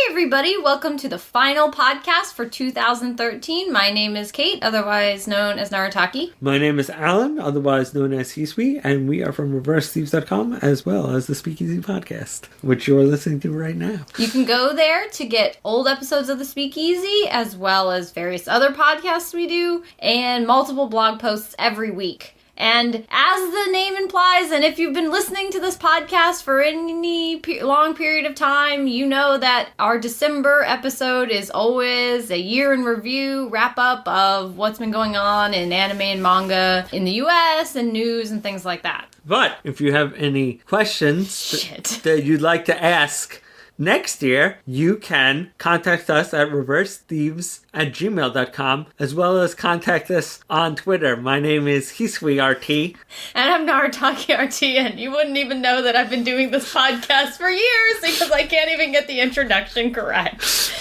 Everybody, welcome to the final podcast for 2013. My name is Kate, otherwise known as Narataki. My name is Alan, otherwise known as Hisui, and we are from reversethieves.com as well as the Speakeasy podcast, which you're listening to right now. You can go there to get old episodes of the Speakeasy, as well as various other podcasts we do, and multiple blog posts every week. And as the name implies, and if you've been listening to this podcast for any long period of time, you know that our December episode is always a year in review, wrap up of what's been going on in anime and manga in the US and news and things like that. But if you have any questions that you'd like to ask next year, you can contact us at reversethieves@gmail.com, as well as contact us on Twitter. My name is HisuiRT. And I'm Narataki RT, and you wouldn't even know that I've been doing this podcast for years because I can't even get the introduction correct.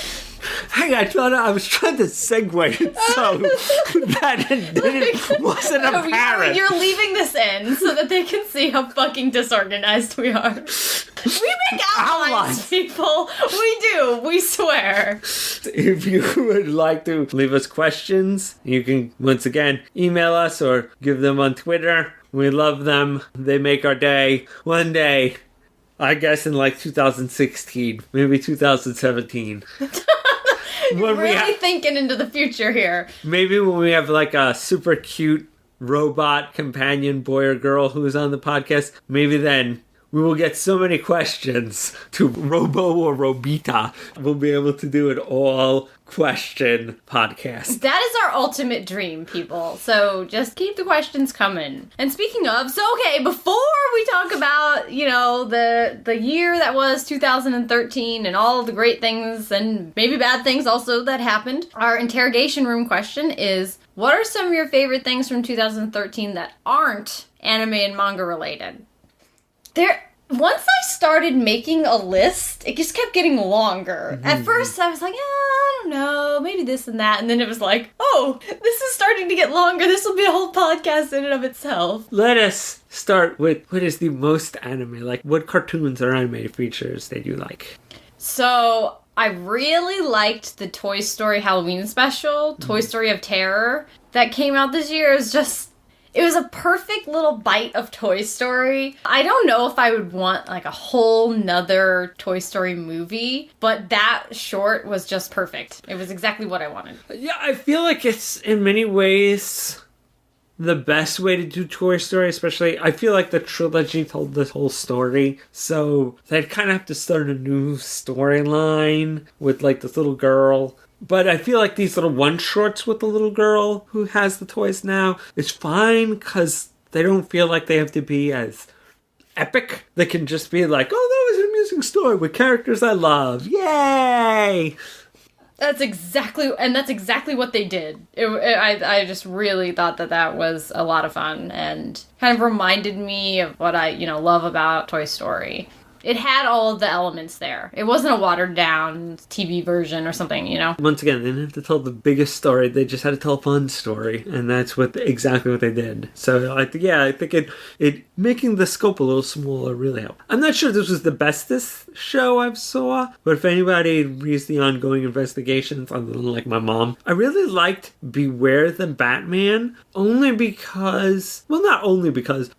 Hey, I thought I was trying to segue it so that it wasn't apparent. You're leaving this in so that they can see how fucking disorganized we are. We make outlines, people. We do. We swear. If you would like to leave us questions, you can, once again, email us or give them on Twitter. We love them. They make our day. One day, I guess in like 2016, maybe 2017. You're really thinking into the future here. Maybe when we have like a super cute robot companion boy or girl who is on the podcast, maybe then we will get so many questions to Robo or Robita. We'll be able to do an all question podcast. That is our ultimate dream, people. So just keep the questions coming. And speaking of, before we talk about, the year that was 2013 and all of the great things and maybe bad things also that happened, our interrogation room question is, what are some of your favorite things from 2013 that aren't anime and manga related? Once I started making a list, it just kept getting longer. Mm-hmm. At first, I was like, I don't know, maybe this and that. And then it was like, oh, this is starting to get longer. This will be a whole podcast in and of itself. Let us start with what is the most anime? Like, what cartoons or anime features did you like? So, I really liked the Toy Story Halloween special, Toy Story of Terror, that came out this year. It was a perfect little bite of Toy Story. I don't know if I would want like a whole nother Toy Story movie, but that short was just perfect. It was exactly what I wanted. Yeah, I feel like it's in many ways the best way to do Toy Story, especially I feel like the trilogy told this whole story, so they'd kind of have to start a new storyline with like this little girl. But I feel like these little one-shots with the little girl who has the toys now is fine because they don't feel like they have to be as epic. They can just be like, oh, that was an amusing story with characters I love. Yay! That's exactly what they did. I just really thought that was a lot of fun and kind of reminded me of what I, love about Toy Story. It had all of the elements there. It wasn't a watered-down TV version or something, Once again, they didn't have to tell the biggest story. They just had to tell a fun story, and that's exactly what they did. So I think it making the scope a little smaller really helped. I'm not sure this was the bestest show I've saw, but if anybody reads the ongoing investigations, other than like my mom, I really liked Beware the Batman, not only because,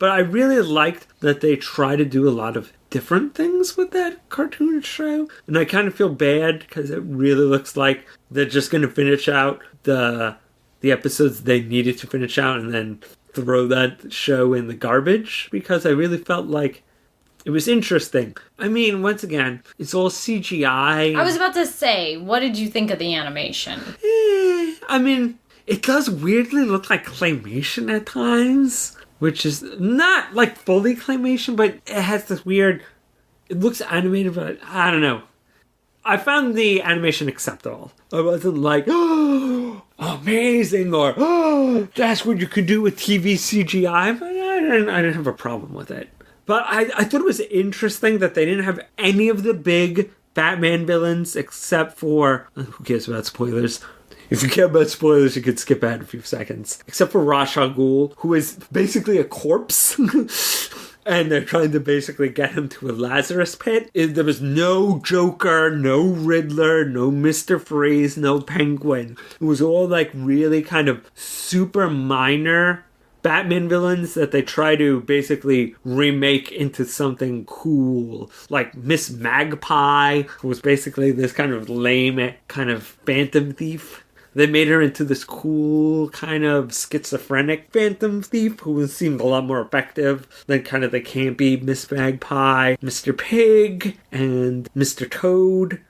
but I really liked that they try to do a lot of different things with that cartoon show, and I kind of feel bad because it really looks like they're just going to finish out the episodes they needed to finish out and then throw that show in the garbage, because I really felt like it was interesting. I mean, once again, it's all CGI. I was about to say, what did you think of the animation? I mean, it does weirdly look like claymation at times, which is not like fully claymation, but it has this weird, it looks animated, but I don't know. I found the animation acceptable. I wasn't like, oh, amazing, or oh, that's what you could do with TV CGI, but I didn't have a problem with it. But I thought it was interesting that they didn't have any of the big Batman villains except for, who cares about spoilers? If you care about spoilers, you could skip ahead a few seconds. Except for Ra's al Ghul, who is basically a corpse. and they're trying to basically get him to a Lazarus pit. There was no Joker, no Riddler, no Mr. Freeze, no Penguin. It was all like really kind of super minor Batman villains that they try to basically remake into something cool. Like Miss Magpie, who was basically this kind of lame kind of Phantom Thief. They made her into this cool kind of schizophrenic Phantom Thief who seemed a lot more effective than kind of the campy Miss Magpie, Mr. Pig, and Mr. Toad.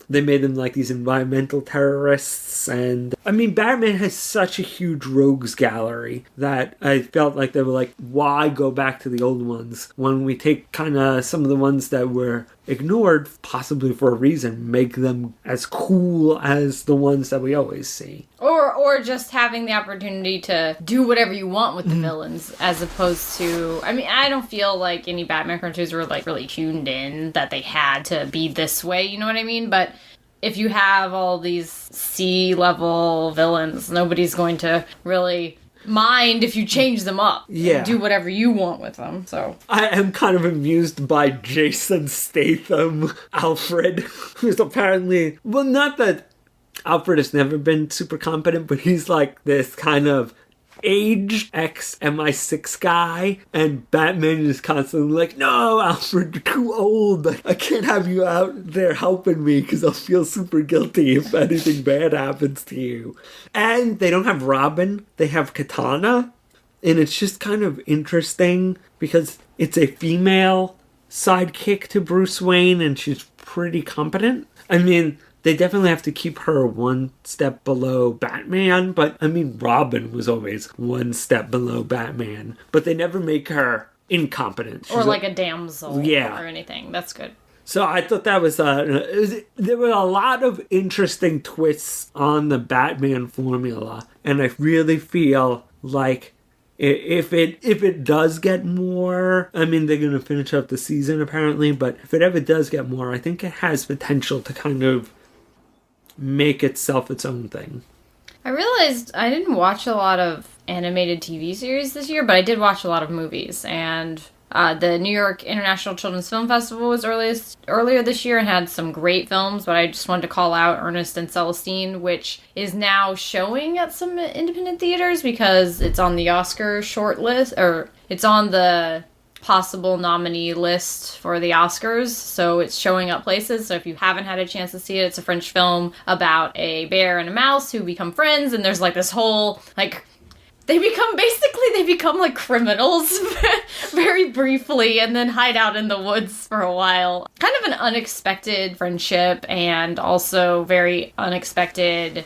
They made them like these environmental terrorists. And I mean, Batman has such a huge rogues gallery that I felt like they were like, why go back to the old ones when we take kind of some of the ones that were ignored, possibly for a reason, make them as cool as the ones that we always see. Or just having the opportunity to do whatever you want with the villains, as opposed to, I mean, I don't feel like any Batman cartoons were like really tuned in that they had to be this way, you know what I mean? But if you have all these C-level villains, nobody's going to really mind if you change them up and do whatever you want with them. So I am kind of amused by Jason Statham, Alfred, who's apparently, well, not that Alfred has never been super competent, but he's like this kind of aged ex-MI6 guy, and Batman is constantly like, no, Alfred, you're too old. I can't have you out there helping me because I'll feel super guilty if anything bad happens to you. And they don't have Robin, they have Katana, and it's just kind of interesting because it's a female sidekick to Bruce Wayne, and she's pretty competent. I mean, they definitely have to keep her one step below Batman, but I mean, Robin was always one step below Batman, but they never make her incompetent. Or like a damsel or anything. That's good. So I thought that was, there were a lot of interesting twists on the Batman formula, and I really feel like if it does get more, I mean, they're going to finish up the season apparently, but if it ever does get more, I think it has potential to kind of make itself its own thing. I realized I didn't watch a lot of animated TV series this year, but I did watch a lot of movies. And the New York International Children's Film Festival was earlier this year and had some great films, but I just wanted to call out Ernest and Celestine, which is now showing at some independent theaters because it's on the Oscar short list, or it's on the possible nominee list for the Oscars, so it's showing up places. So if you haven't had a chance to see it, it's a French film about a bear and a mouse who become friends, and there's like this whole like they become like criminals very briefly, and then hide out in the woods for a while. Kind of an unexpected friendship, and also very unexpected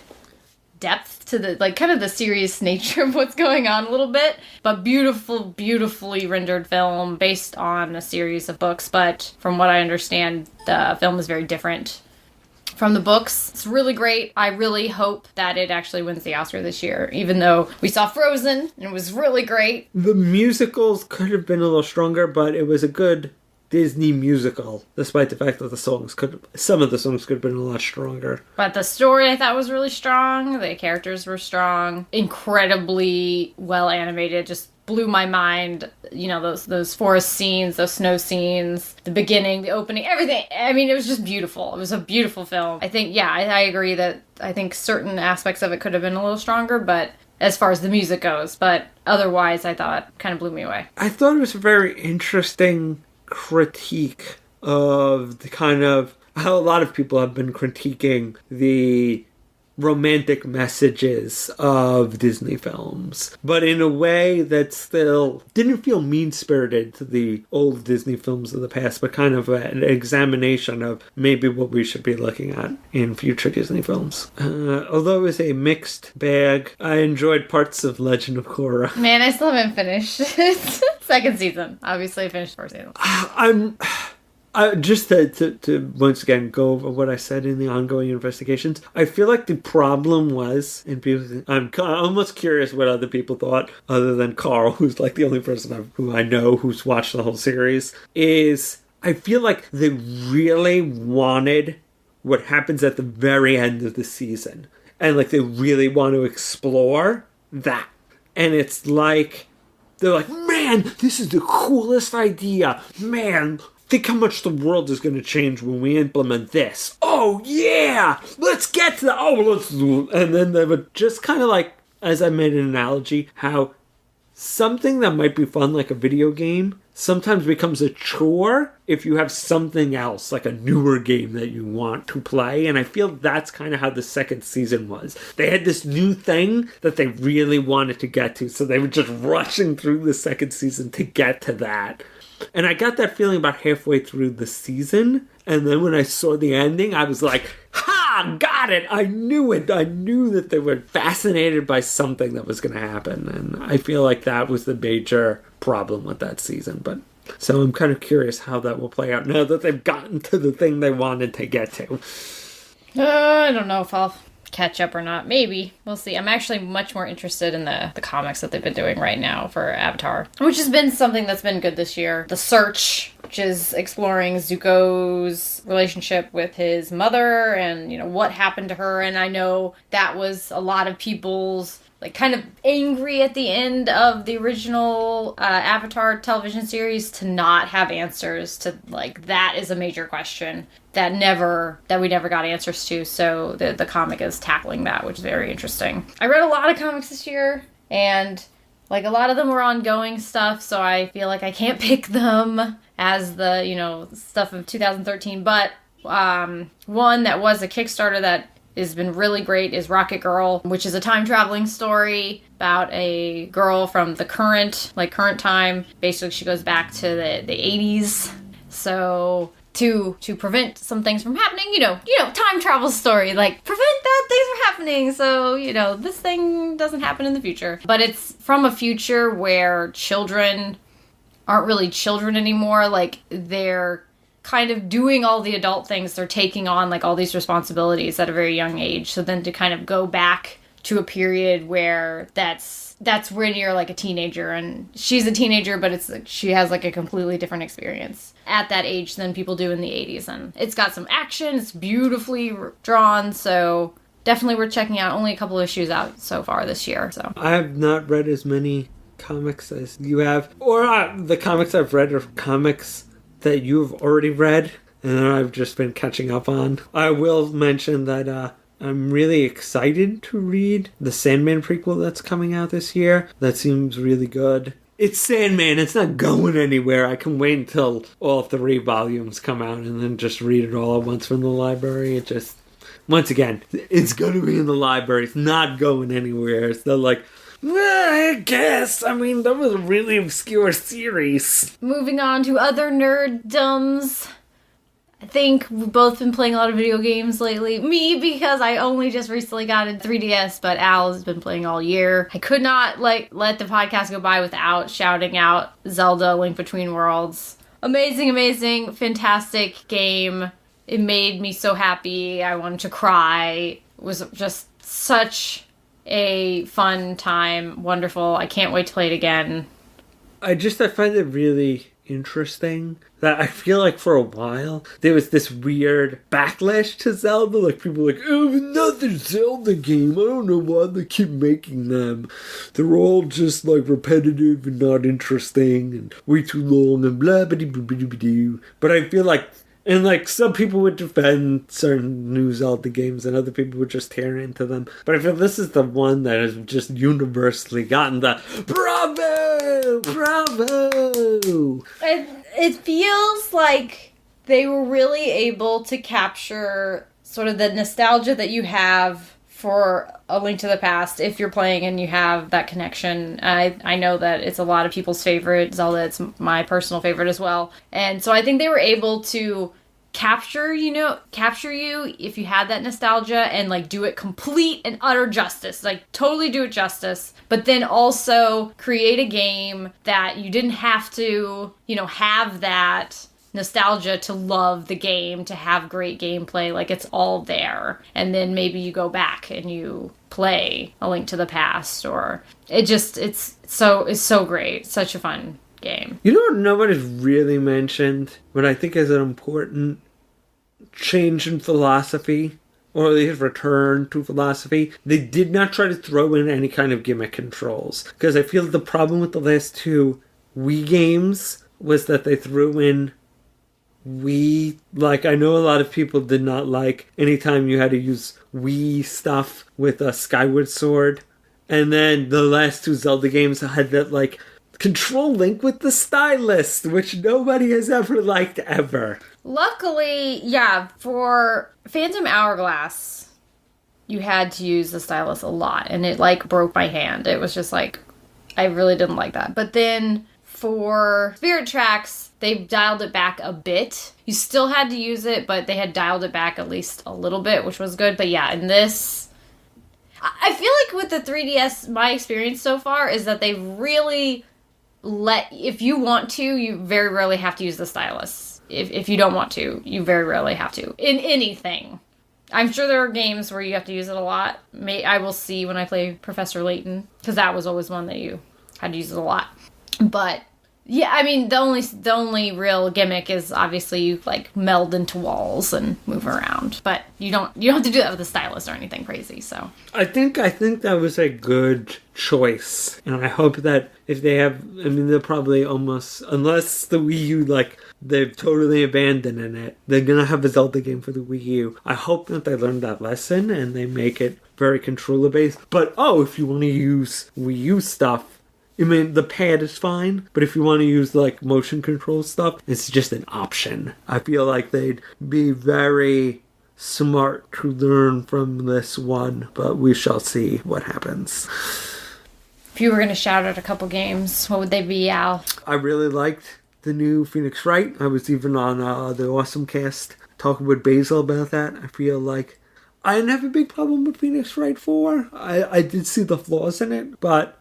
depth to the, like, kind of the serious nature of what's going on a little bit. But beautifully rendered film based on a series of books. But from what I understand, the film is very different from the books. It's really great. I really hope that it actually wins the Oscar this year, even though we saw Frozen and it was really great. The musicals could have been a little stronger, but it was a good Disney musical, despite the fact that some of the songs could have been a lot stronger. But the story I thought was really strong. The characters were strong. Incredibly well animated. Just blew my mind. You know, those forest scenes, those snow scenes, the beginning, the opening, everything. I mean, it was just beautiful. It was a beautiful film. I think, I agree that I think certain aspects of it could have been a little stronger, but as far as the music goes. But otherwise, I thought kind of blew me away. I thought it was a very interesting critique of the kind of how a lot of people have been critiquing the romantic messages of Disney films, but in a way that still didn't feel mean-spirited to the old Disney films of the past, but kind of an examination of maybe what we should be looking at in future Disney films. Although it was a mixed bag, I enjoyed parts of Legend of Korra. Man, I still haven't finished it. Second season. Obviously, I finished first season. Just to once again go over what I said in the ongoing investigations, I feel like the problem was, and I'm almost curious what other people thought, other than Carl, who's like the only person who I know who's watched the whole series, is I feel like they really wanted what happens at the very end of the season. And like they really want to explore that. And it's like they're like, man, this is the coolest idea. Man, think how much the world is going to change when we implement this. Oh, yeah, let's get to that. Oh, let's do it. And then they would just kind of like, as I made an analogy, how something that might be fun, like a video game, sometimes becomes a chore if you have something else, like a newer game that you want to play. And I feel that's kind of how the second season was. They had this new thing that they really wanted to get to, so they were just rushing through the second season to get to that. And I got that feeling about halfway through the season. And then when I saw the ending, I was like, ha, got it. I knew it. I knew that they were fascinated by something that was going to happen. And I feel like that was the major problem with that season. But so I'm kind of curious how that will play out now that they've gotten to the thing they wanted to get to. I don't know if I'll catch up or not. Maybe. We'll see. I'm actually much more interested in the comics that they've been doing right now for Avatar, which has been something that's been good this year. The Search, which is exploring Zuko's relationship with his mother and, you know, what happened to her. And I know that was a lot of people's like kind of angry at the end of the original Avatar television series to not have answers to, like, that is a major question that we never got answers to. So the comic is tackling that, which is very interesting. I read a lot of comics this year, and like a lot of them were ongoing stuff, so I feel like I can't pick them as the, you know, stuff of 2013. But one that was a Kickstarter that has been really great is Rocket Girl, which is a time traveling story about a girl from the current time. Basically, she goes back to the 80s. So to prevent some things from happening, you know, time travel story, like prevent bad things from happening. So, you know, this thing doesn't happen in the future. But it's from a future where children aren't really children anymore. Like, they're kind of doing all the adult things. They're taking on like all these responsibilities at a very young age. So then to kind of go back to a period where that's when you're like a teenager, and she's a teenager, but it's like she has like a completely different experience at that age than people do in the 80s. And it's got some action. It's beautifully drawn. So definitely worth checking out. Only a couple issues out so far this year. So I have not read as many comics as you have, or the comics I've read are comics that you've already read and that I've just been catching up on. I will mention that I'm really excited to read the Sandman prequel that's coming out this year. That seems really good. It's Sandman. It's not going anywhere. I can wait until all 3 volumes come out and then just read it all at once from the library. It just, once again, it's going to be in the library. It's not going anywhere. It's not like, well, I guess. I mean, that was a really obscure series. Moving on to other nerddoms. I think we've both been playing a lot of video games lately. Me, because I only just recently got a 3DS, but Al has been playing all year. I could not let the podcast go by without shouting out Zelda: Link Between Worlds. Amazing, amazing, fantastic game. It made me so happy. I wanted to cry. It was just such a fun time. Wonderful. I can't wait to play it again. I find it really interesting that I feel like for a while there was this weird backlash to Zelda. Like, people were like, oh, another Zelda game. I don't know why they keep making them. They're all just like repetitive and not interesting and way too long and blah blah blah blah blah. But I feel like, and like, some people would defend certain new Zelda games and other people would just tear into them. But I feel this is the one that has just universally gotten the bravo, bravo. It feels like they were really able to capture sort of the nostalgia that you have for A Link to the Past if you're playing and you have that connection. I know that it's a lot of people's favorite Zelda. It's my personal favorite as well. And so I think they were able to capture you if you had that nostalgia and like do it complete and utter justice, like totally do it justice, but then also create a game that you didn't have to, have that nostalgia to love the game, to have great gameplay. Like, it's all there. And then maybe you go back and you play A Link to the Past, or it's so great. Such a fun game. You know what nobody's really mentioned, but I think is an important change in philosophy or at least return to philosophy. They did not try to throw in any kind of gimmick controls, because I feel the problem with the last two Wii games was that they threw in Wii, like, I know a lot of people did not like anytime you had to use Wii stuff with a Skyward Sword. And then the last two Zelda games had that, like, control link with the stylus, which nobody has ever liked ever. Luckily, yeah, for Phantom Hourglass, you had to use the stylus a lot, and it, like, broke my hand. It was just, like, I really didn't like that. But then for Spirit Tracks, they dialed it back a bit. You still had to use it, but they had dialed it back at least a little bit, which was good. But yeah, in this, I feel like with the 3DS, my experience so far is that they really if you want to, you very rarely have to use the stylus. If you don't want to, you very rarely have to. In anything. I'm sure there are games where you have to use it a lot. I will see when I play Professor Layton, because that was always one that you had to use it a lot. But yeah, I mean, the only real gimmick is obviously you, like, meld into walls and move around. But you don't have to do that with a stylus or anything crazy, so. I think that was a good choice. And I hope that if they have, I mean, they're probably almost, unless the Wii U, like, they've totally abandoned it, they're gonna have a Zelda game for the Wii U. I hope that they learned that lesson and they make it very controller-based. But, if you want to use Wii U stuff, I mean, the pad is fine, but if you want to use, like, motion control stuff, it's just an option. I feel like they'd be very smart to learn from this one, but we shall see what happens. If you were going to shout out a couple games, what would they be, Al? I really liked the new Phoenix Wright. I was even on the Awesome Cast talking with Basil about that. I feel like I didn't have a big problem with Phoenix Wright 4. I did see the flaws in it, but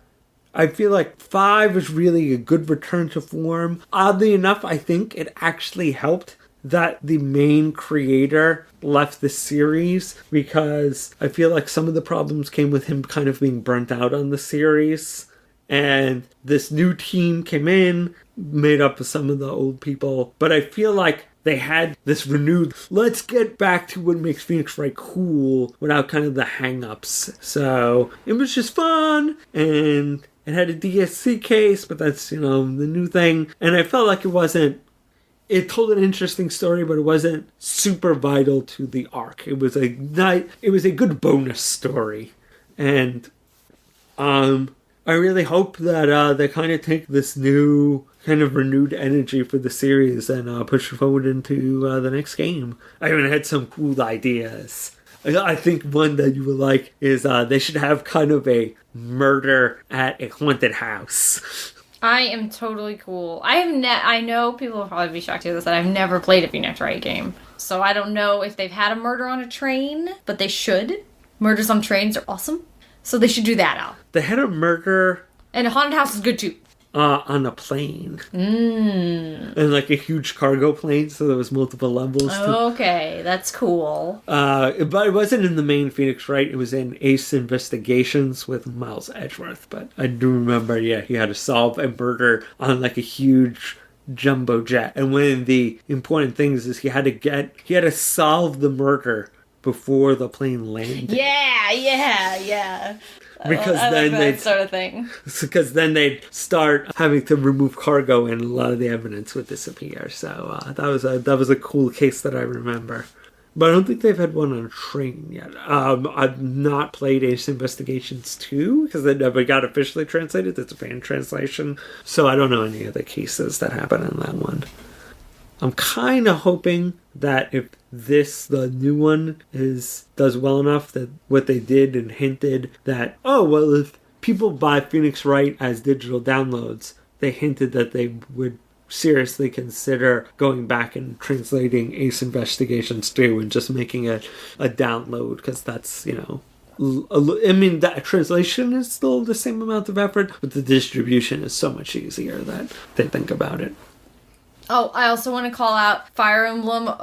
I feel like 5 was really a good return to form. Oddly enough, I think it actually helped that the main creator left the series, because I feel like some of the problems came with him kind of being burnt out on the series. And this new team came in, made up of some of the old people. But I feel like they had this renewed, let's get back to what makes Phoenix Wright cool without kind of the hang-ups. So it was just fun, and it had a DSC case, but that's, the new thing. And I felt like it told an interesting story, but it wasn't super vital to the arc. It was a good bonus story. And I really hope that they kind of take this new kind of renewed energy for the series and push it forward into the next game. I even had some cool ideas. I think one that you would like is they should have kind of a murder at a haunted house. I am totally cool. I know people will probably be shocked to hear this, that I've never played a Phoenix Wright game. So I don't know if they've had a murder on a train, but they should. Murders on trains are awesome. So they should do that, Al. They had a murder... And a haunted house is good too. On a plane. And like a huge cargo plane, so there was multiple levels. Okay, that's cool. But it wasn't in the main Phoenix Wright. It was in Ace Investigations with Miles Edgeworth. But I do remember, he had to solve a murder on like a huge jumbo jet. And one of the important things is he had to solve the murder before the plane landed. Yeah. Because then that sort of thing. Because then they'd start having to remove cargo, and a lot of the evidence would disappear. So that was a cool case that I remember. But I don't think they've had one on a train yet. I've not played Ace Investigations 2 because they never got officially translated. It's a fan translation, so I don't know any of the cases that happen in that one. I'm kind of hoping that if the new one does well enough, that what they did and hinted that, if people buy Phoenix Wright as digital downloads, they hinted that they would seriously consider going back and translating Ace Investigations 2 and just making it a download, because that's, that translation is still the same amount of effort, but the distribution is so much easier that they think about it. Oh, I also want to call out Fire Emblem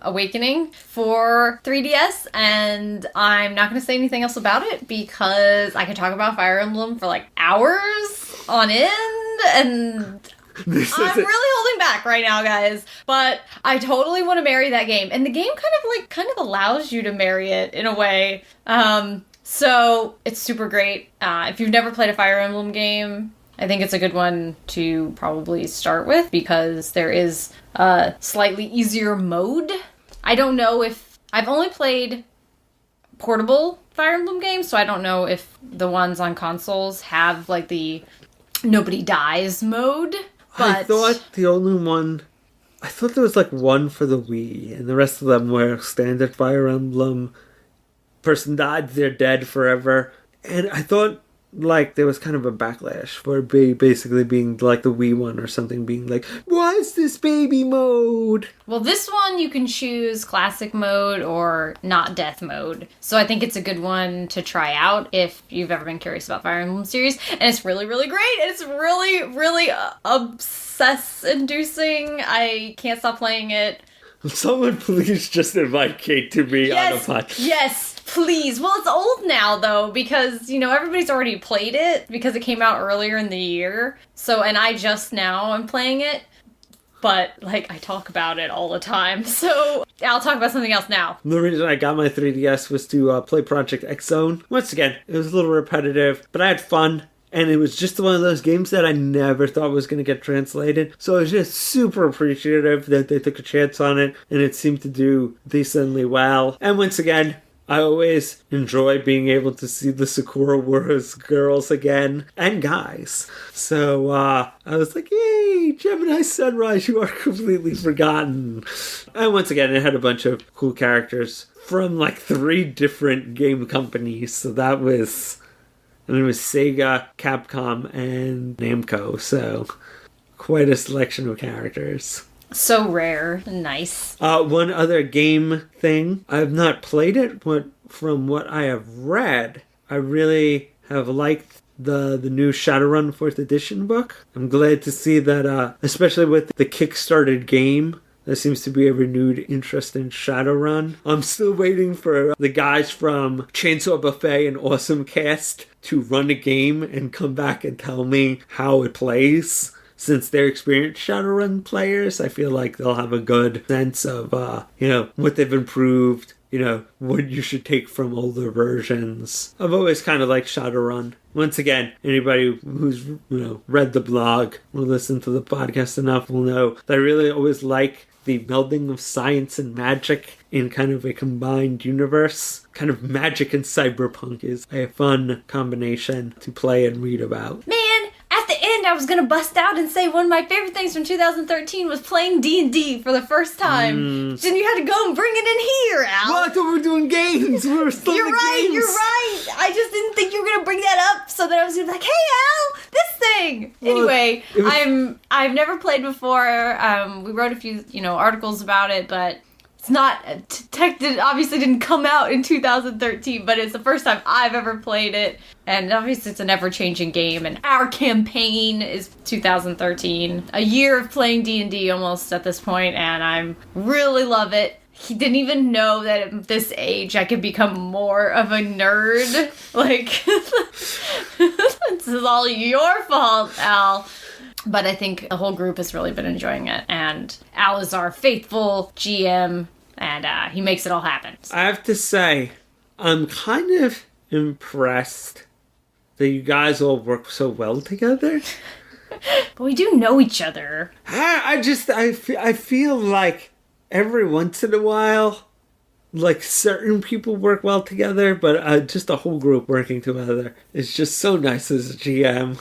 Awakening for 3DS, and I'm not going to say anything else about it because I could talk about Fire Emblem for like hours on end, and I'm really holding back right now, guys. But I totally want to marry that game. And the game kind of allows you to marry it in a way. So it's super great. If you've never played a Fire Emblem game, I think it's a good one to probably start with because there is a slightly easier mode. I don't know if... I've only played portable Fire Emblem games, so I don't know if the ones on consoles have, like, the nobody dies mode. But I thought the only one... I thought there was, like, one for the Wii, and the rest of them were standard Fire Emblem. Person died, they're dead forever. And I thought, like, there was kind of a backlash for basically being, like, the Wii one or something, being like, what's this baby mode? Well, this one you can choose classic mode or not death mode. So I think it's a good one to try out if you've ever been curious about Fire Emblem series. And it's really, really great. And it's really, really obsess-inducing. I can't stop playing it. Someone please just invite Kate to me on a pod. Yes, please. Well, it's old now, though, because, you know, everybody's already played it because it came out earlier in the year. So, and I just now am playing it. But, like, I talk about it all the time. So, I'll talk about something else now. The reason I got my 3DS was to play Project X Zone. Once again, it was a little repetitive, but I had fun. And it was just one of those games that I never thought was going to get translated. So I was just super appreciative that they took a chance on it. And it seemed to do decently well. And once again, I always enjoy being able to see the Sakura Wars girls again. And guys. So I was like, yay, Gemini Sunrise, you are completely forgotten. And once again, it had a bunch of cool characters from like 3 different game companies. So that was... And it was Sega, Capcom, and Namco, so quite a selection of characters. So rare. Nice. One other game thing. I have not played it, but from what I have read, I really have liked the new Shadowrun 4th edition book. I'm glad to see that, especially with the Kickstarted game, there seems to be a renewed interest in Shadowrun. I'm still waiting for the guys from Chainsaw Buffet and Awesome Cast to run a game and come back and tell me how it plays. Since they're experienced Shadowrun players, I feel like they'll have a good sense of, what they've improved, what you should take from older versions. I've always kind of liked Shadowrun. Once again, anybody who's, read the blog or listened to the podcast enough will know that I really always like the melding of science and magic in kind of a combined universe. Kind of magic and cyberpunk is a fun combination to play and read about. Man, at the end I was gonna bust out and say one of my favorite things from 2013 was playing D&D for the first time. Then you had to go and bring it in here, Al. Well, I thought we were doing games. We were still You're right. I just didn't think you were gonna bring that up, so that I was gonna be like, hey, Al, this thing. Well, anyway, I've never played before. We wrote a few, articles about it, but it's not, obviously didn't come out in 2013, but it's the first time I've ever played it. And obviously it's an ever-changing game, and our campaign is 2013. A year of playing D&D almost at this point, and I really love it. He didn't even know that at this age I could become more of a nerd. Like, this is all your fault, Al. But I think the whole group has really been enjoying it. And Al is our faithful GM, and he makes it all happen. I have to say, I'm kind of impressed that you guys all work so well together. But we do know each other. I feel like every once in a while, like certain people work well together, but just a whole group working together is just so nice as a GM.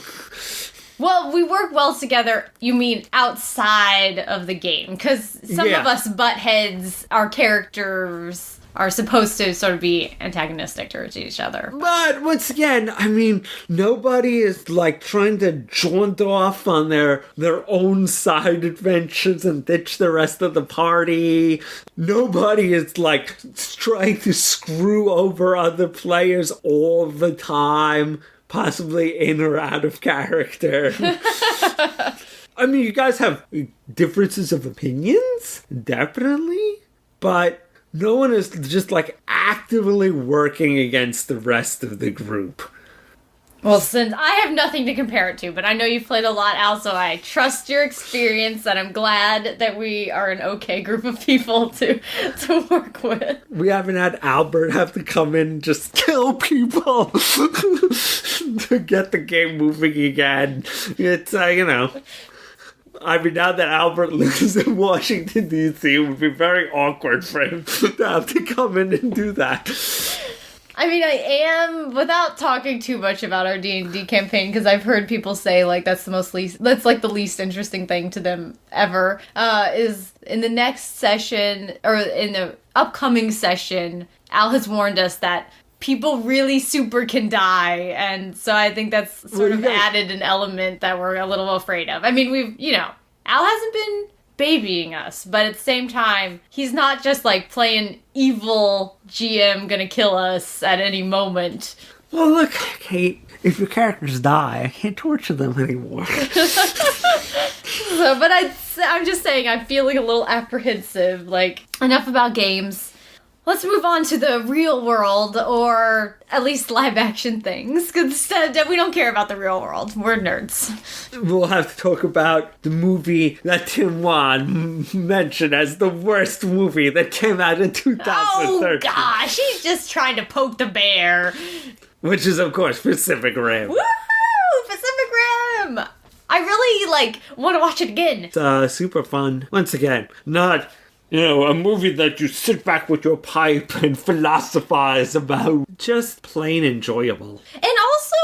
Well, we work well together, you mean outside of the game, because some of us butt heads, our characters are supposed to sort of be antagonistic towards each other. But once again, I mean, nobody is like trying to jaunt off on their own side adventures and ditch the rest of the party. Nobody is like trying to screw over other players all the time, possibly in or out of character. I mean, you guys have differences of opinions, definitely, but no one is just like actively working against the rest of the group. Well, since I have nothing to compare it to, but I know you've played a lot, Al, so I trust your experience, and I'm glad that we are an okay group of people to work with. We haven't had Albert have to come in and just kill people to get the game moving again. It's, I mean, now that Albert lives in Washington, D.C., it would be very awkward for him to have to come in and do that. I mean, I am, without talking too much about our D&D campaign, because I've heard people say, like, that's the least interesting thing to them ever, is in the next session, or in the upcoming session, Al has warned us that people really super can die, and so I think that's sort of added an element that we're a little afraid of. I mean, Al hasn't been babying us, but at the same time, he's not just, like, playing evil GM gonna kill us at any moment. Well, look, Kate, if your characters die, I can't torture them anymore. But I'm just saying, I'm feeling a little apprehensive. Like, enough about games. Let's move on to the real world, or at least live action things, because we don't care about the real world. We're nerds. We'll have to talk about the movie that Tim Wan mentioned as the worst movie that came out in 2013. Oh gosh, he's just trying to poke the bear. Which is, of course, Pacific Rim. Woohoo! Pacific Rim! I really, want to watch it again. It's super fun. Once again, not... a movie that you sit back with your pipe and philosophize about. Just plain enjoyable. And also,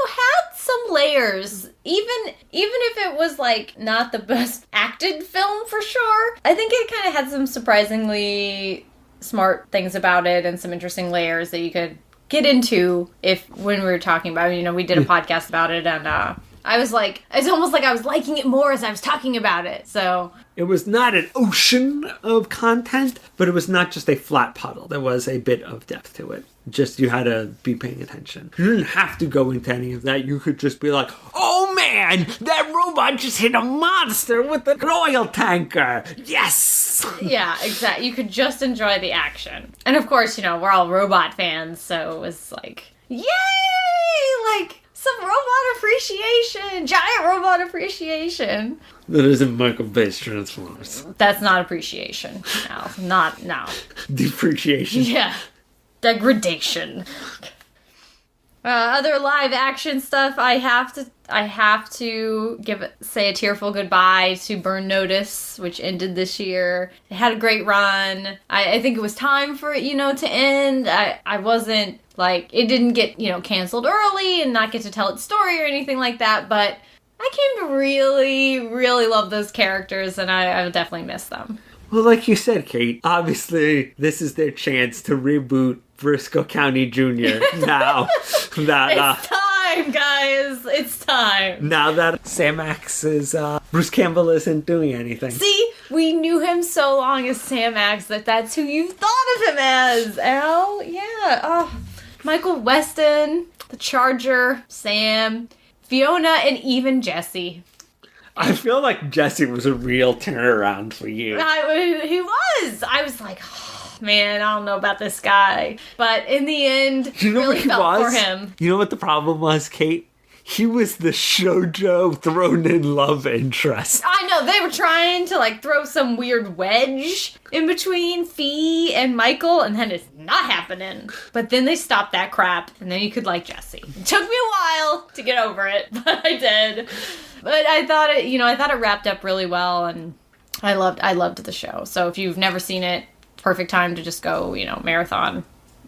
had some layers. Even if it was, not the best acted film for sure, I think it kind of had some surprisingly smart things about it and some interesting layers that you could get into when we were talking about it. We did a podcast about it, and I was like, it's almost like I was liking it more as I was talking about it, so... It was not an ocean of content, but it was not just a flat puddle. There was a bit of depth to it. Just you had to be paying attention. You didn't have to go into any of that. You could just be like, oh man, that robot just hit a monster with an oil tanker. Yes! Yeah, exactly. You could just enjoy the action. And of course, we're all robot fans, so it was like, yay! Some robot appreciation! Giant robot appreciation! That isn't Michael Bay's Transformers. That's not appreciation. No. Depreciation. Yeah. Degradation. Other live action stuff, I have to say a tearful goodbye to Burn Notice, which ended this year. It had a great run. I think it was time for it, to end. I wasn't, it didn't get, canceled early and not get to tell its story or anything like that, but I came to really, really love those characters, and I will definitely miss them. Well, like you said, Kate, obviously this is their chance to reboot Briscoe County Jr. now that... It's time, guys! It's time! Now that Sam Axe is... Bruce Campbell isn't doing anything. See? We knew him so long as Sam Axe that's who you thought of him as, Al. Yeah. Oh, Michael Weston, the Charger, Sam, Fiona, and even Jesse. I feel like Jesse was a real turnaround for you. He was! I was like, oh, man, I don't know about this guy. But in the end, really felt for him. You know what the problem was, Kate? He was the shoujo thrown in love interest. I know, they were trying to throw some weird wedge in between Fee and Michael, and then it's not happening. But then they stopped that crap, and then you could like Jesse. It took me a while to get over it, but I did. But I thought it wrapped up really well, and I loved the show. So if you've never seen it, perfect time to just go,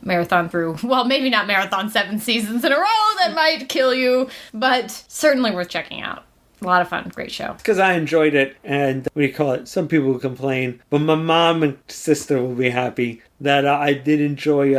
marathon through, well, maybe not marathon 7 seasons in a row, that might kill you, but certainly worth checking out. A lot of fun, great show. Because I enjoyed it, and some people will complain, but my mom and sister will be happy that I did enjoy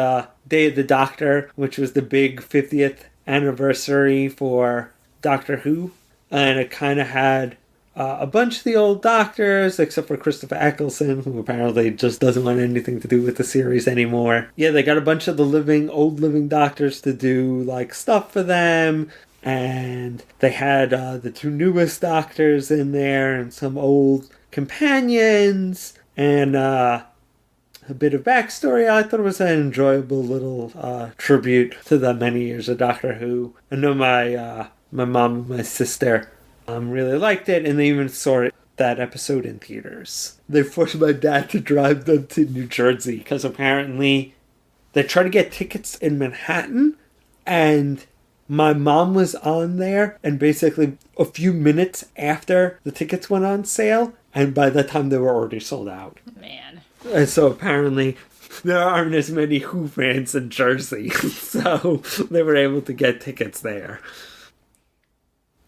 Day of the Doctor, which was the big 50th anniversary for Doctor Who, and it kind of had a bunch of the old doctors, except for Christopher Eccleston, who apparently just doesn't want anything to do with the series anymore. Yeah, they got a bunch of the old living doctors to do, stuff for them. And they had the 2 newest doctors in there and some old companions. And a bit of backstory. I thought it was an enjoyable little tribute to the many years of Doctor Who. I know my mom and my sister really liked it, and they even saw that episode in theaters. They forced my dad to drive them to New Jersey because apparently they tried to get tickets in Manhattan, and my mom was on there, and basically a few minutes after the tickets went on sale, and by the time they were already sold out. Man. And so apparently there aren't as many Who fans in Jersey, so they were able to get tickets there.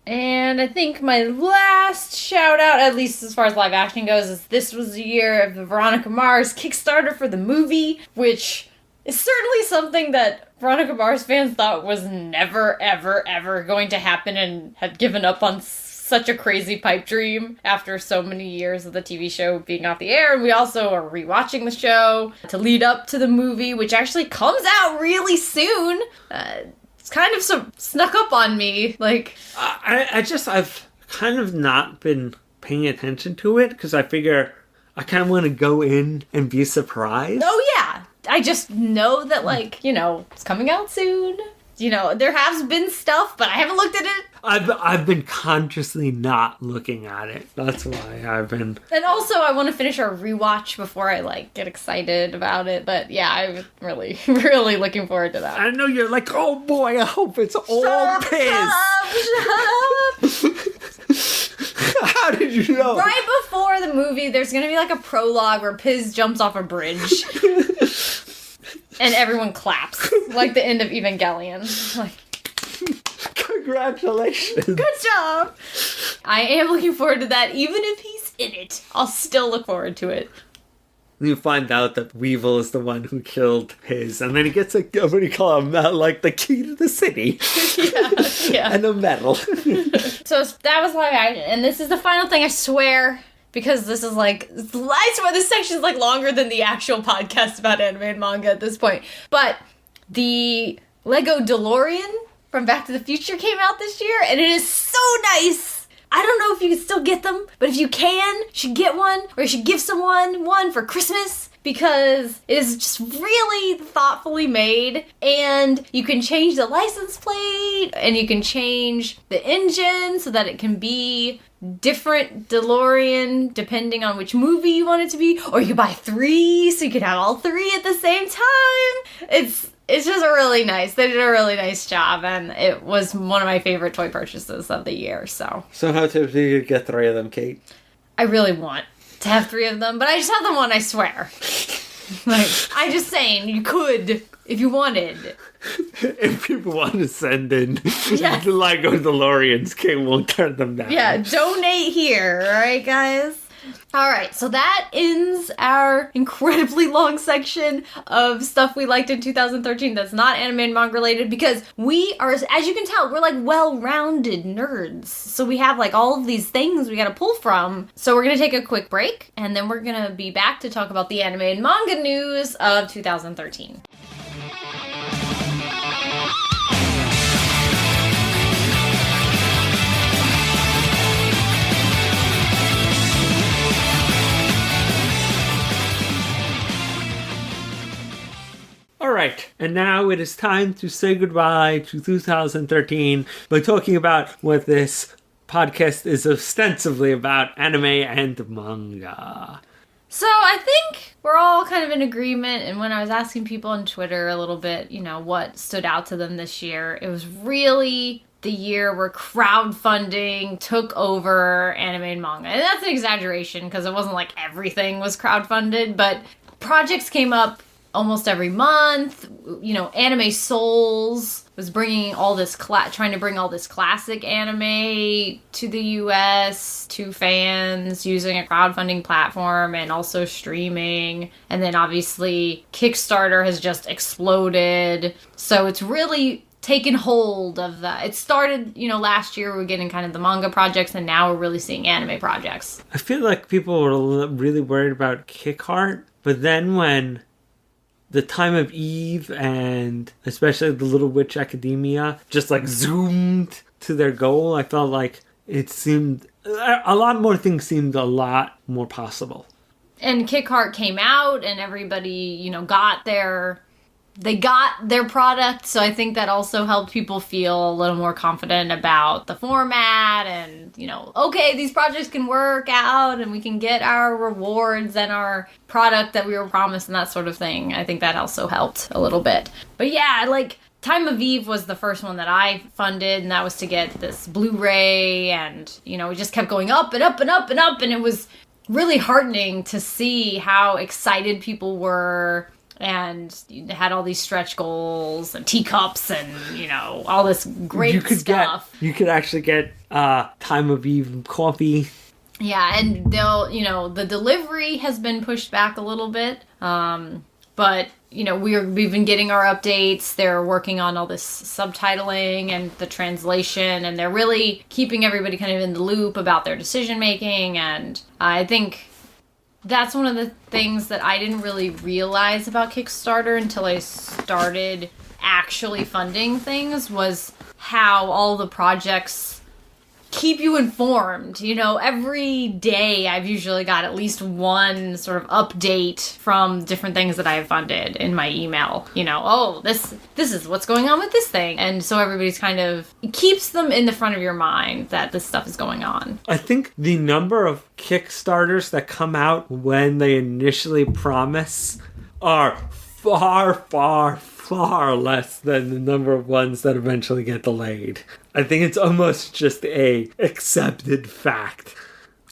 And I think my last shout out, at least as far as live action goes, is this was the year of the Veronica Mars Kickstarter for the movie, which is certainly something that Veronica Mars fans thought was never, ever, ever going to happen and had given up on such a crazy pipe dream after so many years of the TV show being off the air. And we also are rewatching the show to lead up to the movie, which actually comes out really soon. It's kind of snuck up on me. Like, I've kind of not been paying attention to it because I figure I kind of want to go in and be surprised. Oh, yeah. I just know that, like, it's coming out soon. There has been stuff, but I haven't looked at it. I've been consciously not looking at it. That's why I've been. And also, I want to finish our rewatch before I get excited about it. But yeah, I'm really, really looking forward to that. I know you're like, oh boy, I hope it's all piss. Shut up. How did you know? Right before the movie, there's gonna be like a prologue where Piz jumps off a bridge. And everyone claps, like the end of Evangelion. Like, congratulations. Good job. I am looking forward to that. Even if he's in it, I'll still look forward to it. You find out that Weevil is the one who killed Piz, and then he gets what do you call him? Like the key to the city. Yeah. And a medal. So that was live action, and this is the final thing, I swear. Because this is I swear this section is longer than the actual podcast about anime and manga at this point. But the Lego DeLorean from Back to the Future came out this year, and it is so nice. I don't know if you can still get them, but if you can, you should get one, or you should give someone one for Christmas. Because it is just really thoughtfully made, and you can change the license plate, and you can change the engine so that it can be different DeLorean depending on which movie you want it to be, or you can buy 3 so you can have all 3 at the same time. It's just really nice. They did a really nice job, and it was one of my favorite toy purchases of the year. So how do you get 3 of them, Kate? I really want to have 3 of them, but I just have them one, I swear. I'm just saying, you could if you wanted. If people want to send in the Lego DeLoreans, Kate won't turn them down. Yeah, donate here, alright, guys? Alright, so that ends our incredibly long section of stuff we liked in 2013 that's not anime and manga related, because we are, as you can tell, we're well-rounded nerds. So we have all of these things we gotta pull from. So we're gonna take a quick break, and then we're gonna be back to talk about the anime and manga news of 2013. Alright, and now it is time to say goodbye to 2013 by talking about what this podcast is ostensibly about, anime and manga. So I think we're all kind of in agreement, and when I was asking people on Twitter a little bit, what stood out to them this year, it was really the year where crowdfunding took over anime and manga. And that's an exaggeration, because it wasn't everything was crowdfunded, but projects came up almost every month. Anime Souls was bringing all this trying to bring all this classic anime to the US to fans using a crowdfunding platform and also streaming. And then obviously Kickstarter has just exploded. So it's really taken hold of that. It started, last year we were getting kind of the manga projects, and now we're really seeing anime projects. I feel like people were really worried about Kickheart, but then when the Time of Eve and especially the Little Witch Academia just zoomed to their goal, I felt like it seemed a lot more things seemed a lot more possible. And Kickheart came out and everybody, you know, got their product. So I think that also helped people feel a little more confident about the format and, you know, okay, these projects can work out and we can get our rewards and our product that we were promised and that sort of thing. I think that also helped a little bit. But yeah, like Time of Eve was the first one that I funded, and that was to get this Blu-ray, and, you know, it just kept going up and up and up and up, and it was really heartening to see how excited people were, and you had all these stretch goals and teacups and, you know, all this great stuff. You could actually get Time of Eve coffee. Yeah, and they'll, you know, the delivery has been pushed back a little bit, but, you know, we've been getting our updates. They're working on all this subtitling and the translation, and they're really keeping everybody kind of in the loop about their decision making. And I think that's one of the things that I didn't really realize about Kickstarter until I started actually funding things, was how all the projects keep you informed. You know, every day I've usually got at least one sort of update from different things that I have funded in my email. You know, oh, this is what's going on with this thing. And so everybody's kind of, it keeps them in the front of your mind that this stuff is going on. I think the number of Kickstarters that come out when they initially promise are far less than the number of ones that eventually get delayed. I think it's almost just a accepted fact.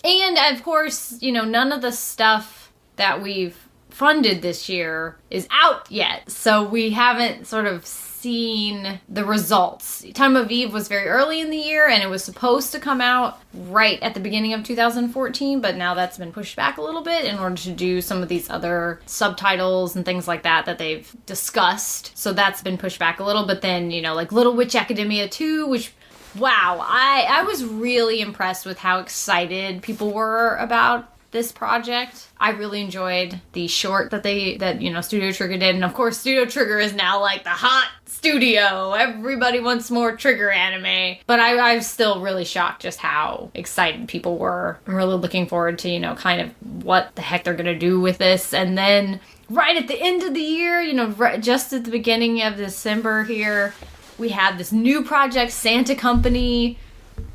And of course, you know, none of the stuff that we've funded this year is out yet. So we haven't sort of seen the results. Time of Eve was very early in the year, and it was supposed to come out right at the beginning of 2014, but now that's been pushed back a little bit in order to do some of these other subtitles and things like that they've discussed. So that's been pushed back a little, but then, you know, like Little Witch Academia 2, which, wow, I was really impressed with how excited people were about this project. I really enjoyed the short that you know, Studio Trigger did. And of course, Studio Trigger is now like the hot studio. Everybody wants more Trigger anime. But I'm still really shocked just how excited people were. I'm really looking forward to, you know, kind of what the heck they're going to do with this. And then right at the end of the year, you know, just at the beginning of December here, we had this new project, Santa Company,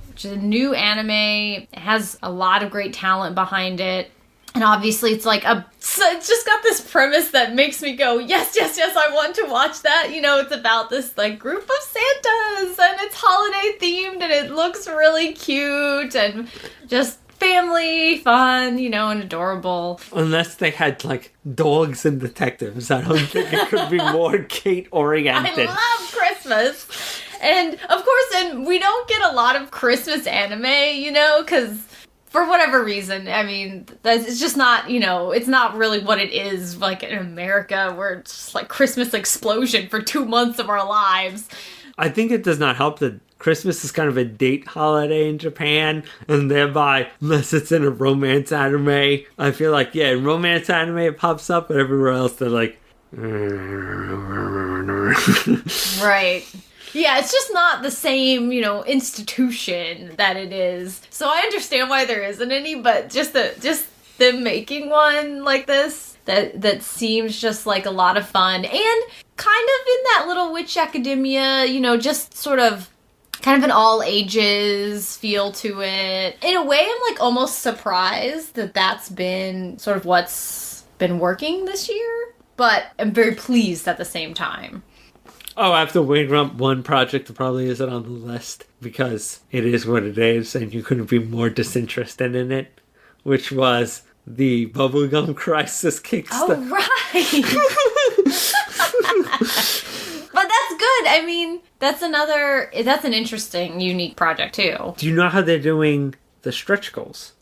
which is a new anime. It has a lot of great talent behind it. And obviously it's like it's just got this premise that makes me go, yes, I want to watch that. You know, it's about this like group of Santas, and it's holiday themed, and it looks really cute and just family fun, you know, and adorable. Unless they had like dogs and detectives, I don't think it could be more Kate oriented. I love Christmas. And of course, and we don't get a lot of Christmas anime, you know, because for whatever reason, I mean, it's just not, you know, it's not really what it is like in America, where it's just like Christmas explosion for 2 months of our lives. I think it does not help that Christmas is kind of a date holiday in Japan, and thereby, unless it's in a romance anime, I feel like, yeah, in romance anime it pops up, but everywhere else they're like... Right. Yeah, it's just not the same, you know, institution that it is. So I understand why there isn't any, but just them making one like this that seems just like a lot of fun, and kind of in that Little Witch Academia, you know, just sort of kind of an all ages feel to it. In a way, I'm like almost surprised that that's been sort of what's been working this year, but I'm very pleased at the same time. Oh, after waiting around one project, it probably isn't on the list, because it is what it is, and you couldn't be more disinterested in it, which was the Bubblegum Crisis Kickstarter. Oh, right! But that's good. I mean, that's an interesting, unique project, too. Do you know how they're doing the stretch goals?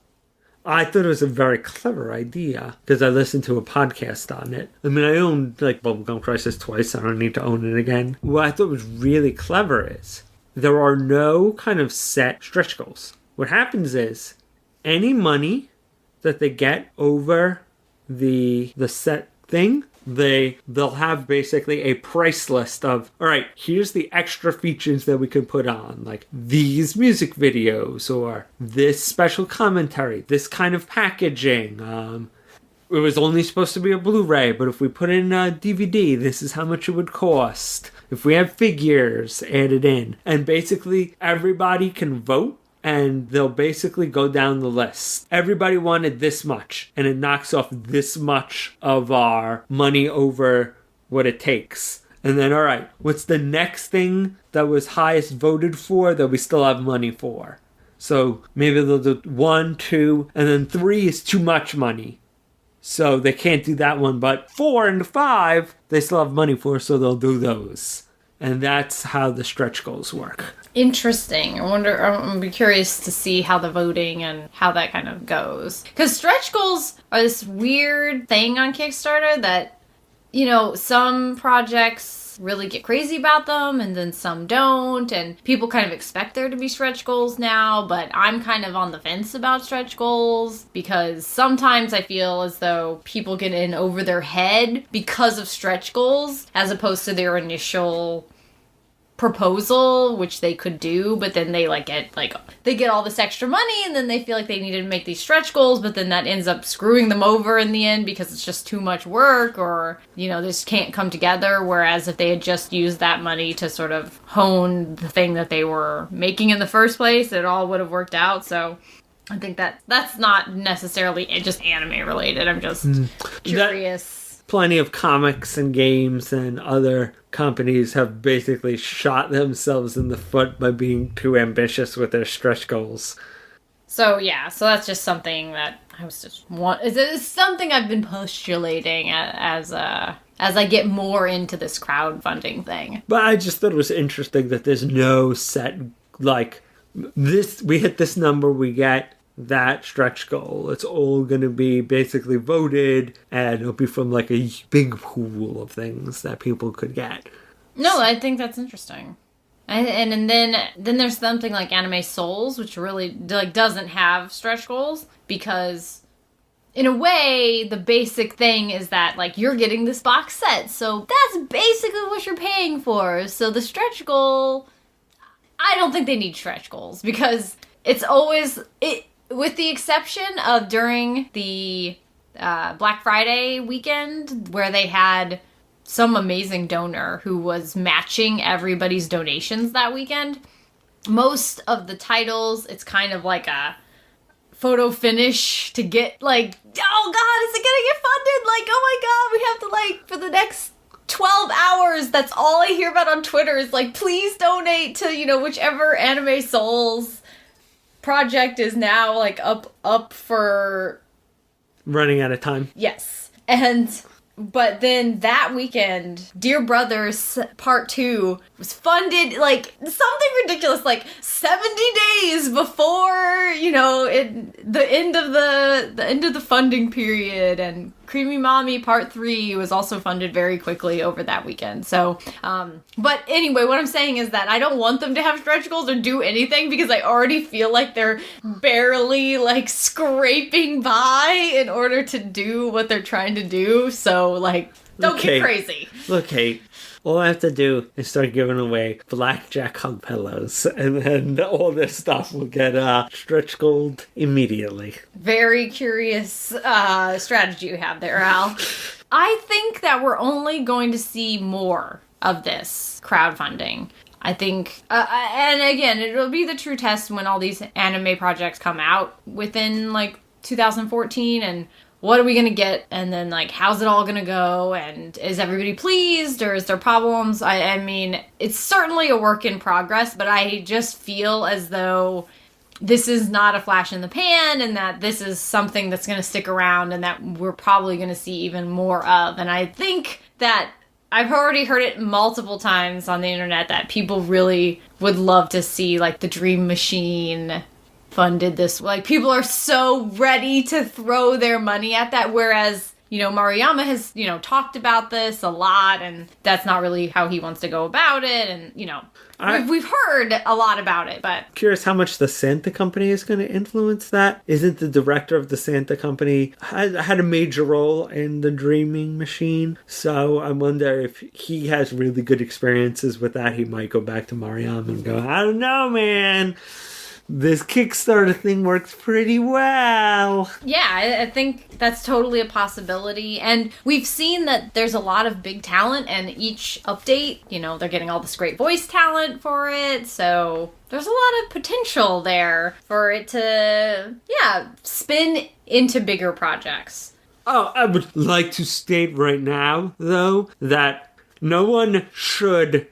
I thought it was a very clever idea, because I listened to a podcast on it. I mean, I owned, like, Bubblegum Crisis twice. I don't need to own it again. What I thought was really clever is there are no kind of set stretch goals. What happens is any money that they get over the set thing, they'll have basically a price list of, all right, here's the extra features that we can put on, like these music videos, or this special commentary, this kind of packaging, it was only supposed to be a Blu-ray, but if we put in a DVD, this is how much it would cost. If we have figures added in. And basically, everybody can vote, and they'll basically go down the list. Everybody wanted this much, and it knocks off this much of our money over what it takes. And then, all right, what's the next thing that was highest voted for that we still have money for? So maybe they'll do 1, 2, and then 3 is too much money. So they can't do that one, but 4 and 5, they still have money for, so they'll do those. And that's how the stretch goals work. Interesting. I'm be curious to see how the voting and how that kind of goes. Because stretch goals are this weird thing on Kickstarter that, you know, some projects really get crazy about them and then some don't, and people kind of expect there to be stretch goals now, but I'm kind of on the fence about stretch goals because sometimes I feel as though people get in over their head because of stretch goals as opposed to their initial proposal, which they could do, but then they get all this extra money and then they feel like they need to make these stretch goals, but then that ends up screwing them over in the end because it's just too much work, or, you know, this can't come together. Whereas if they had just used that money to sort of hone the thing that they were making in the first place, it all would have worked out. So I think that's not necessarily just anime related. I'm just curious. Plenty of comics and games and other companies have basically shot themselves in the foot by being too ambitious with their stretch goals. So yeah, so that's just something that I was just it's something I've been postulating as I get more into this crowdfunding thing. But I just thought it was interesting that there's no set, like, this, we hit this number, we get that stretch goal. It's all going to be basically voted, and it'll be from like a big pool of things that people could get. No, I think that's interesting. And then there's something like Anime Souls, which really like doesn't have stretch goals, because in a way the basic thing is that like you're getting this box set, so that's basically what you're paying for. So the stretch goal, I don't think they need stretch goals because it's always with the exception of during the Black Friday weekend where they had some amazing donor who was matching everybody's donations that weekend. Most of the titles, it's kind of like a photo finish to get like, oh god, is it gonna get funded? Like, oh my god, we have to like, for the next 12 hours, that's all I hear about on Twitter is like, please donate to, you know, whichever Anime Souls project is now like up for running out of time. Yes. But then that weekend, Dear Brothers Part 2 was funded like something ridiculous, like 70 days before, you know, the end of the funding period, and Creamy Mommy Part 3 was also funded very quickly over that weekend. So, but anyway, what I'm saying is that I don't want them to have stretch goals or do anything because I already feel like they're barely like scraping by in order to do what they're trying to do. So, like, don't get crazy. Look, Kate, all I have to do is start giving away blackjack hug pillows, and then all this stuff will get stretch gold immediately. Very curious strategy you have there, Al. I think that we're only going to see more of this crowdfunding. I think, and again, it'll be the true test when all these anime projects come out within like 2014, and what are we going to get? And then, like, how's it all going to go? And is everybody pleased? Or is there problems? I mean, it's certainly a work in progress, but I just feel as though this is not a flash in the pan and that this is something that's going to stick around and that we're probably going to see even more of. And I think that I've already heard it multiple times on the internet that people really would love to see, like, the Dream Machine funded this. Like, people are so ready to throw their money at that, whereas, you know, Maruyama has, you know, talked about this a lot, and that's not really how he wants to go about it, and, you know, we've heard a lot about it, but... Curious how much the Santa Company is going to influence that. Isn't the director of the Santa Company had a major role in the Dreaming Machine, so I wonder if he has really good experiences with that. He might go back to Maruyama and go, I don't know, man. this Kickstarter thing works pretty well. Yeah, I think that's totally a possibility. And we've seen that there's a lot of big talent, and each update, they're getting all this great voice talent for it. So there's a lot of potential there for it to, spin into bigger projects. Oh, I would like to state right now, though, that no one should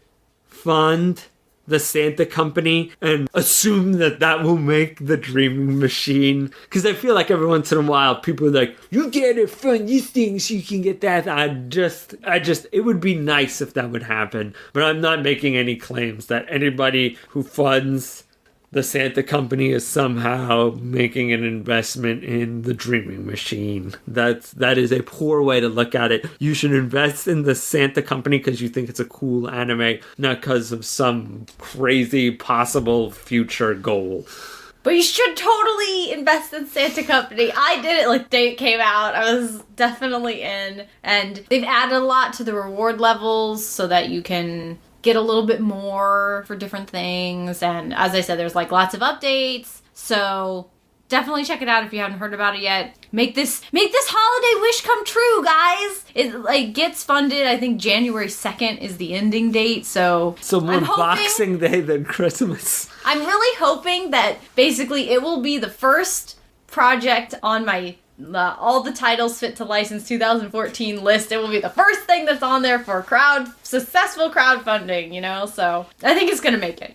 fund the Santa Company and assume that will make the dreaming machine. Because I feel like every once in a while people are like, you gotta fund this thing so you can get that. It would be nice if that would happen. But I'm not making any claims that anybody who funds the Santa Company is somehow making an investment in the dreaming machine. That is a poor way to look at it. You should invest in the Santa Company because you think it's a cool anime, not because of some crazy possible future goal. But you should totally invest in Santa Company. I did it like the day it came out. I was definitely in. And they've added a lot to the reward levels so that you can get a little bit more for different things. And as I said, there's like lots of updates. So definitely check it out if you haven't heard about it yet. Make this holiday wish come true, guys. It gets funded. I think January 2nd is the ending date. So more Boxing Day than Christmas. I'm really hoping that basically it will be the first project on my all the titles fit to license 2014 list. It will be the first thing that's on there for successful crowdfunding, so I think it's gonna make it.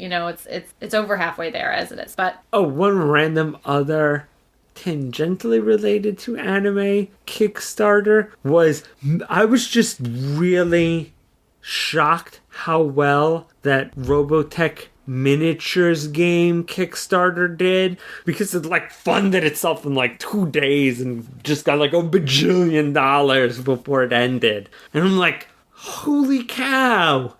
It's over halfway there as it is. But one random other tangentially related to anime Kickstarter was, I was just really shocked how well that Robotech miniatures game Kickstarter did, because it funded itself in 2 days and just got $1 bajillion before it ended. And I'm like, holy cow,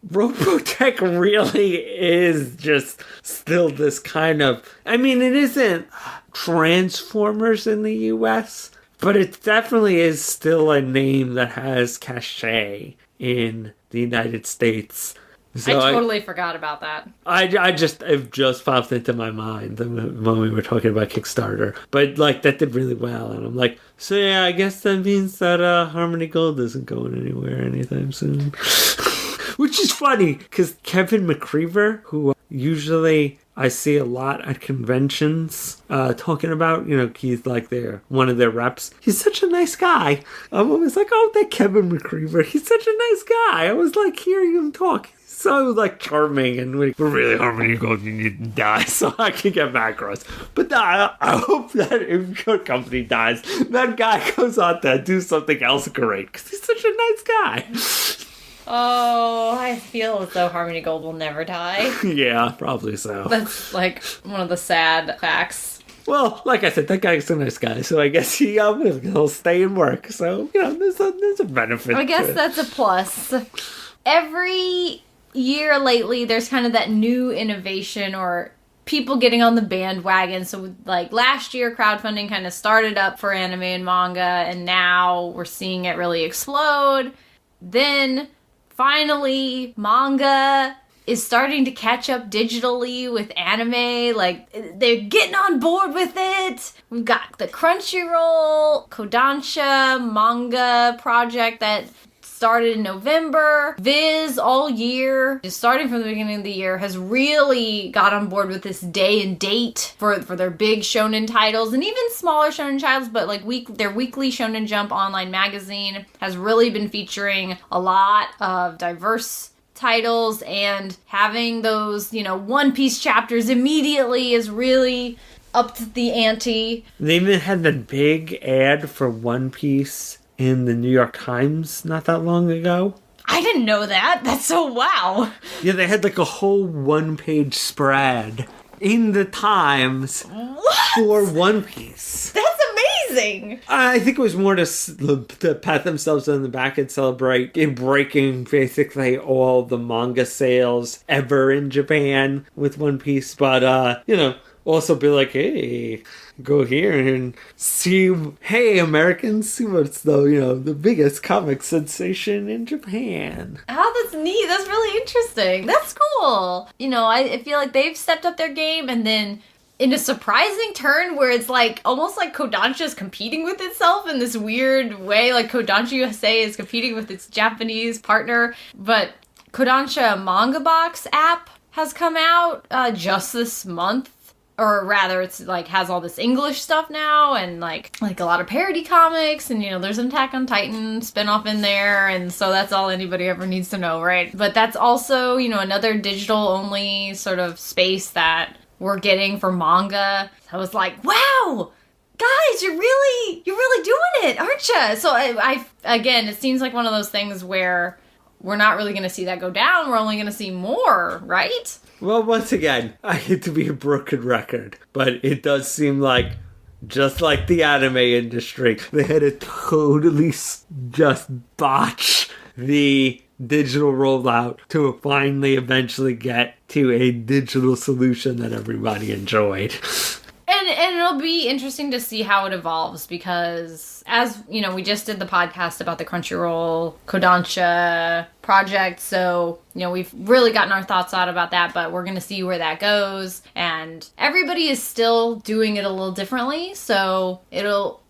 Robotech really is just still this kind of, it isn't Transformers in the US, but it definitely is still a name that has cachet in the United States. So I totally forgot about that. It just popped into my mind when we were talking about Kickstarter. But that did really well, and I'm like, so yeah, I guess that means that Harmony Gold isn't going anywhere anytime soon. Which is funny, because Kevin McCreever, who usually I see a lot at conventions talking about, he's one of their reps. He's such a nice guy. I'm always like, oh, that Kevin McCreever, he's such a nice guy. I was hearing him talk. So charming, and we're really Harmony Gold, you need to die so I can get macros. But I hope that if your company dies, that guy goes on to do something else great, because he's such a nice guy. Oh, I feel as though Harmony Gold will never die. Yeah, probably so. That's one of the sad facts. Well, like I said, that guy's a nice guy, so I guess he'll stay and work. So, there's a benefit. I guess that's a plus. Every year lately, there's kind of that new innovation or people getting on the bandwagon. So last year, crowdfunding kind of started up for anime and manga, and now we're seeing it really explode. Then finally, manga is starting to catch up digitally with anime. They're getting on board with it. We've got the Crunchyroll Kodansha manga project that started in November. Viz all year, just starting from the beginning of the year, has really got on board with this day and date for their big shonen titles, and even smaller shonen titles, but their weekly Shonen Jump online magazine has really been featuring a lot of diverse titles, and having those, One Piece chapters immediately is really upped the ante. They even had the big ad for One Piece in the New York Times not that long ago. I didn't know that. That's so wow. Yeah, they had a whole one-page spread in the Times for One Piece. That's amazing. I think it was more to pat themselves on the back and celebrate in breaking basically all the manga sales ever in Japan with One Piece. But, also be like, hey, go here and see, hey, Americans, see what's the biggest comic sensation in Japan. Oh, that's neat. That's really interesting. That's cool. You know, I feel like they've stepped up their game, and then in a surprising turn where it's like almost like Kodansha is competing with itself in this weird way. Like Kodansha USA is competing with its Japanese partner, but Kodansha Manga Box app has come out just this month. Or rather, it's like has all this English stuff now, and like a lot of parody comics, and you know, there's an Attack on Titan spinoff in there, and so that's all anybody ever needs to know, right? But that's also, you know, another digital only sort of space that we're getting for manga. I was like, wow, guys, you're really doing it, aren't you? So I again, it seems like one of those things where we're not really going to see that go down. We're only going to see more, right? Well, once again, I hate to be a broken record, but it does seem like, just like the anime industry, they had to totally just botch the digital rollout to finally eventually get to a digital solution that everybody enjoyed. And it'll be interesting to see how it evolves, because as, you know, we just did the podcast about the Crunchyroll Kodansha project, so, you know, we've really gotten our thoughts out about that, but we're going to see where that goes, and everybody is still doing it a little differently, so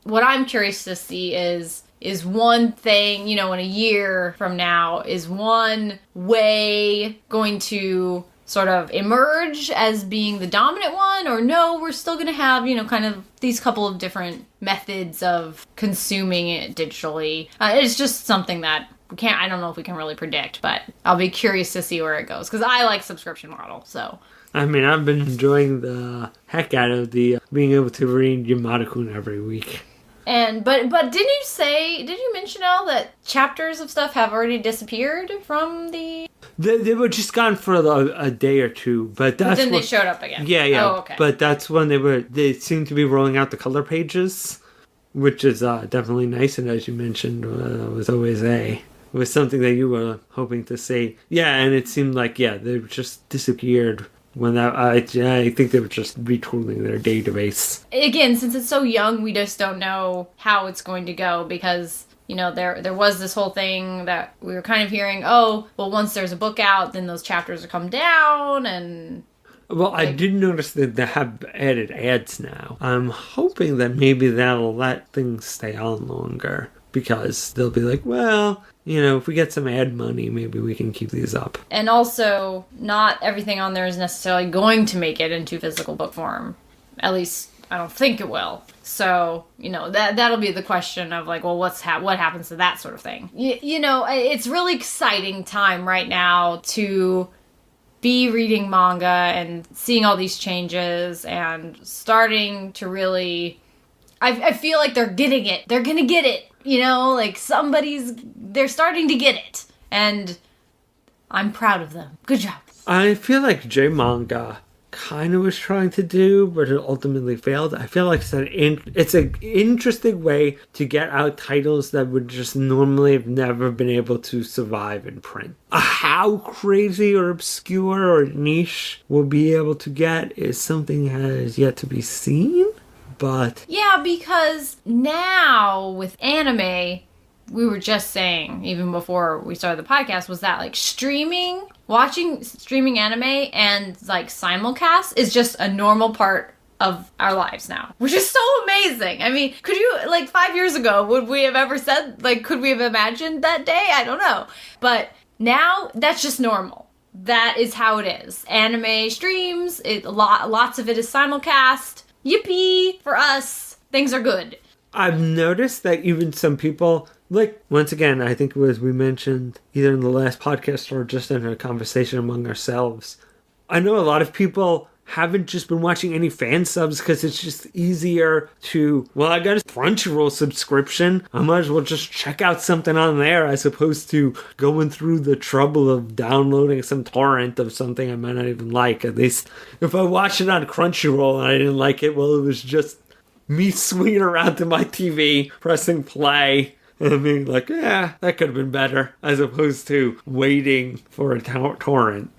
what I'm curious to see is one thing, you know, in a year from now, is one way going to sort of emerge as being the dominant one, or no, we're still going to have, you know, kind of these couple of different methods of consuming it digitally. It's just something that I don't know if we can really predict, but I'll be curious to see where it goes, because I like subscription model, so. I mean, I've been enjoying the heck out of the being able to read Yamada-kun every week. But did you mention, Elle, that chapters of stuff have already disappeared from the... They were just gone for a day or two, but then they showed up again. Yeah. Oh, okay. But that's when they seem to be rolling out the color pages, which is definitely nice. And as you mentioned, it was something that you were hoping to see. Yeah, and it seemed like they just disappeared. When I think they were just retooling their database. Again, since it's so young, we just don't know how it's going to go, because, you know, there was this whole thing that we were kind of hearing, oh, well, once there's a book out, then those chapters will come down, and... Well, I did notice that they have added ads now. I'm hoping that maybe that'll let things stay on longer, because they'll be like, well, you know, if we get some ad money, maybe we can keep these up. And also, not everything on there is necessarily going to make it into physical book form. At least, I don't think it will. So, you know, that'll be the question of, like, well, what happens to that sort of thing? You know, it's really exciting time right now to be reading manga and seeing all these changes and starting to really... I feel like they're getting it. They're gonna get it. You know, like they're starting to get it. And I'm proud of them. Good job. I feel like J-Manga kind of was trying to do, but it ultimately failed. I feel like it's an interesting way to get out titles that would just normally have never been able to survive in print. How crazy or obscure or niche we'll be able to get is something that has yet to be seen. But yeah, because now with anime, we were just saying, even before we started the podcast, was that like watching streaming anime and like simulcast is just a normal part of our lives now, which is so amazing. I mean, could you, like 5 years ago, would we have ever said, like, could we have imagined that day? I don't know. But now that's just normal. That is how it is. Anime streams, lots of it is simulcast. Yippee! For us, things are good. I've noticed that even some people, like, once again, I think it was we mentioned either in the last podcast or just in a conversation among ourselves. I know a lot of people haven't just been watching any fan subs because it's just easier to, well, I got a Crunchyroll subscription. I might as well just check out something on there as opposed to going through the trouble of downloading some torrent of something I might not even like. At least if I watched it on Crunchyroll and I didn't like it, well, it was just me swinging around to my TV, pressing play, and being like, that could have been better, as opposed to waiting for a torrent.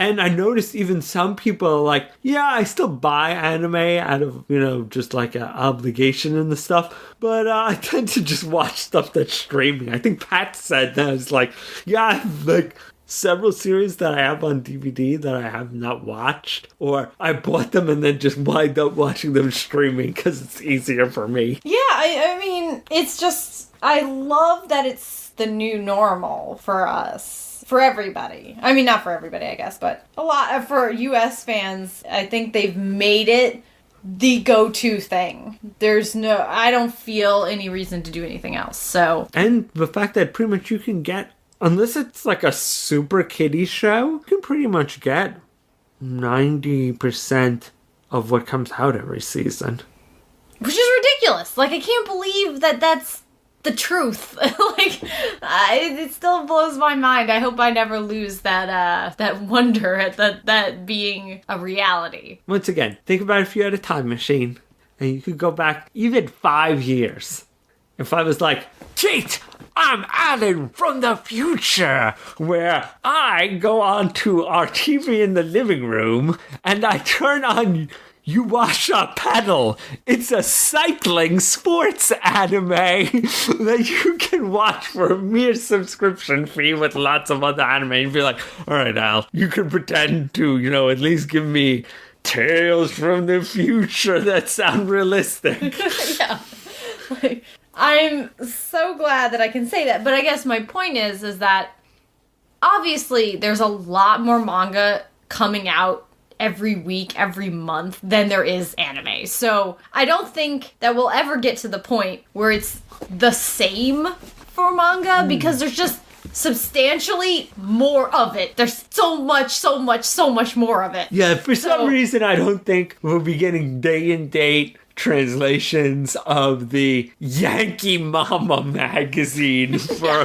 And I noticed even some people are like, yeah, I still buy anime out of, just like an obligation and the stuff. But I tend to just watch stuff that's streaming. I think Pat said that. It's like, yeah, I have like several series that I have on DVD that I have not watched. Or I bought them and then just wind up watching them streaming because it's easier for me. Yeah, I mean, it's just, I love that it's the new normal for us. For everybody. I mean, not for everybody, I guess, but a lot for US fans. I think they've made it the go-to thing. I don't feel any reason to do anything else, so. And the fact that pretty much you can get, unless it's like a super kiddie show, you can pretty much get 90% of what comes out every season. Which is ridiculous. Like, I can't believe that that's the truth. It still blows my mind. I hope I never lose that wonder at that being a reality. Once again, think about if you had a time machine and you could go back even 5 years. If I was like, Kate, I'm Alan from the future, where I go on to our TV in the living room and I turn on You Wash a Pedal. It's a cycling sports anime that you can watch for a mere subscription fee with lots of other anime. And be like, all right, Al, you can pretend to, at least give me tales from the future that sound realistic. Yeah. I'm so glad that I can say that. But I guess my point is that obviously there's a lot more manga coming out every week, every month than there is anime. So I don't think that we'll ever get to the point where it's the same for manga because there's just substantially more of it. There's so much more of it. Yeah, for some reason I don't think we'll be getting day and date translations of the Yankee Mama magazine for... Yeah,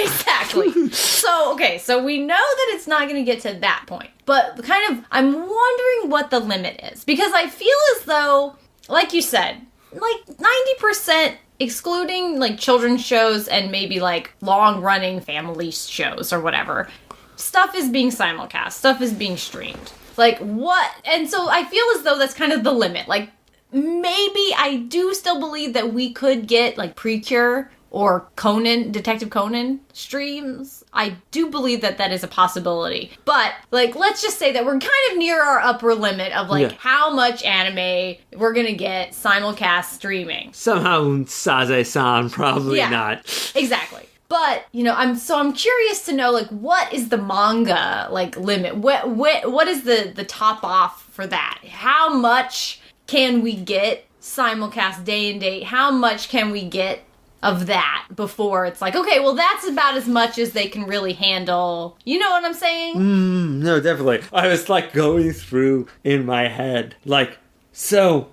exactly. So we know that it's not going to get to that point. But I'm wondering what the limit is. Because I feel as though, like you said, like 90%, excluding like children's shows and maybe like long-running family shows or whatever, stuff is being simulcast. Stuff is being streamed. Like, what? And so I feel as though that's kind of the limit. Like, maybe I do still believe that we could get like Precure or Detective Conan streams. I do believe that is a possibility. But like, let's just say that we're kind of near our upper limit of like how much anime we're gonna get simulcast streaming. Somehow Saze-san probably not. Exactly. But, I'm curious to know, like, what is the manga, like, limit? What is the top off for that? How much can we get simulcast day and date? How much can we get of that before it's like, okay, well, that's about as much as they can really handle. You know what I'm saying? No, definitely. I was like going through in my head, like, so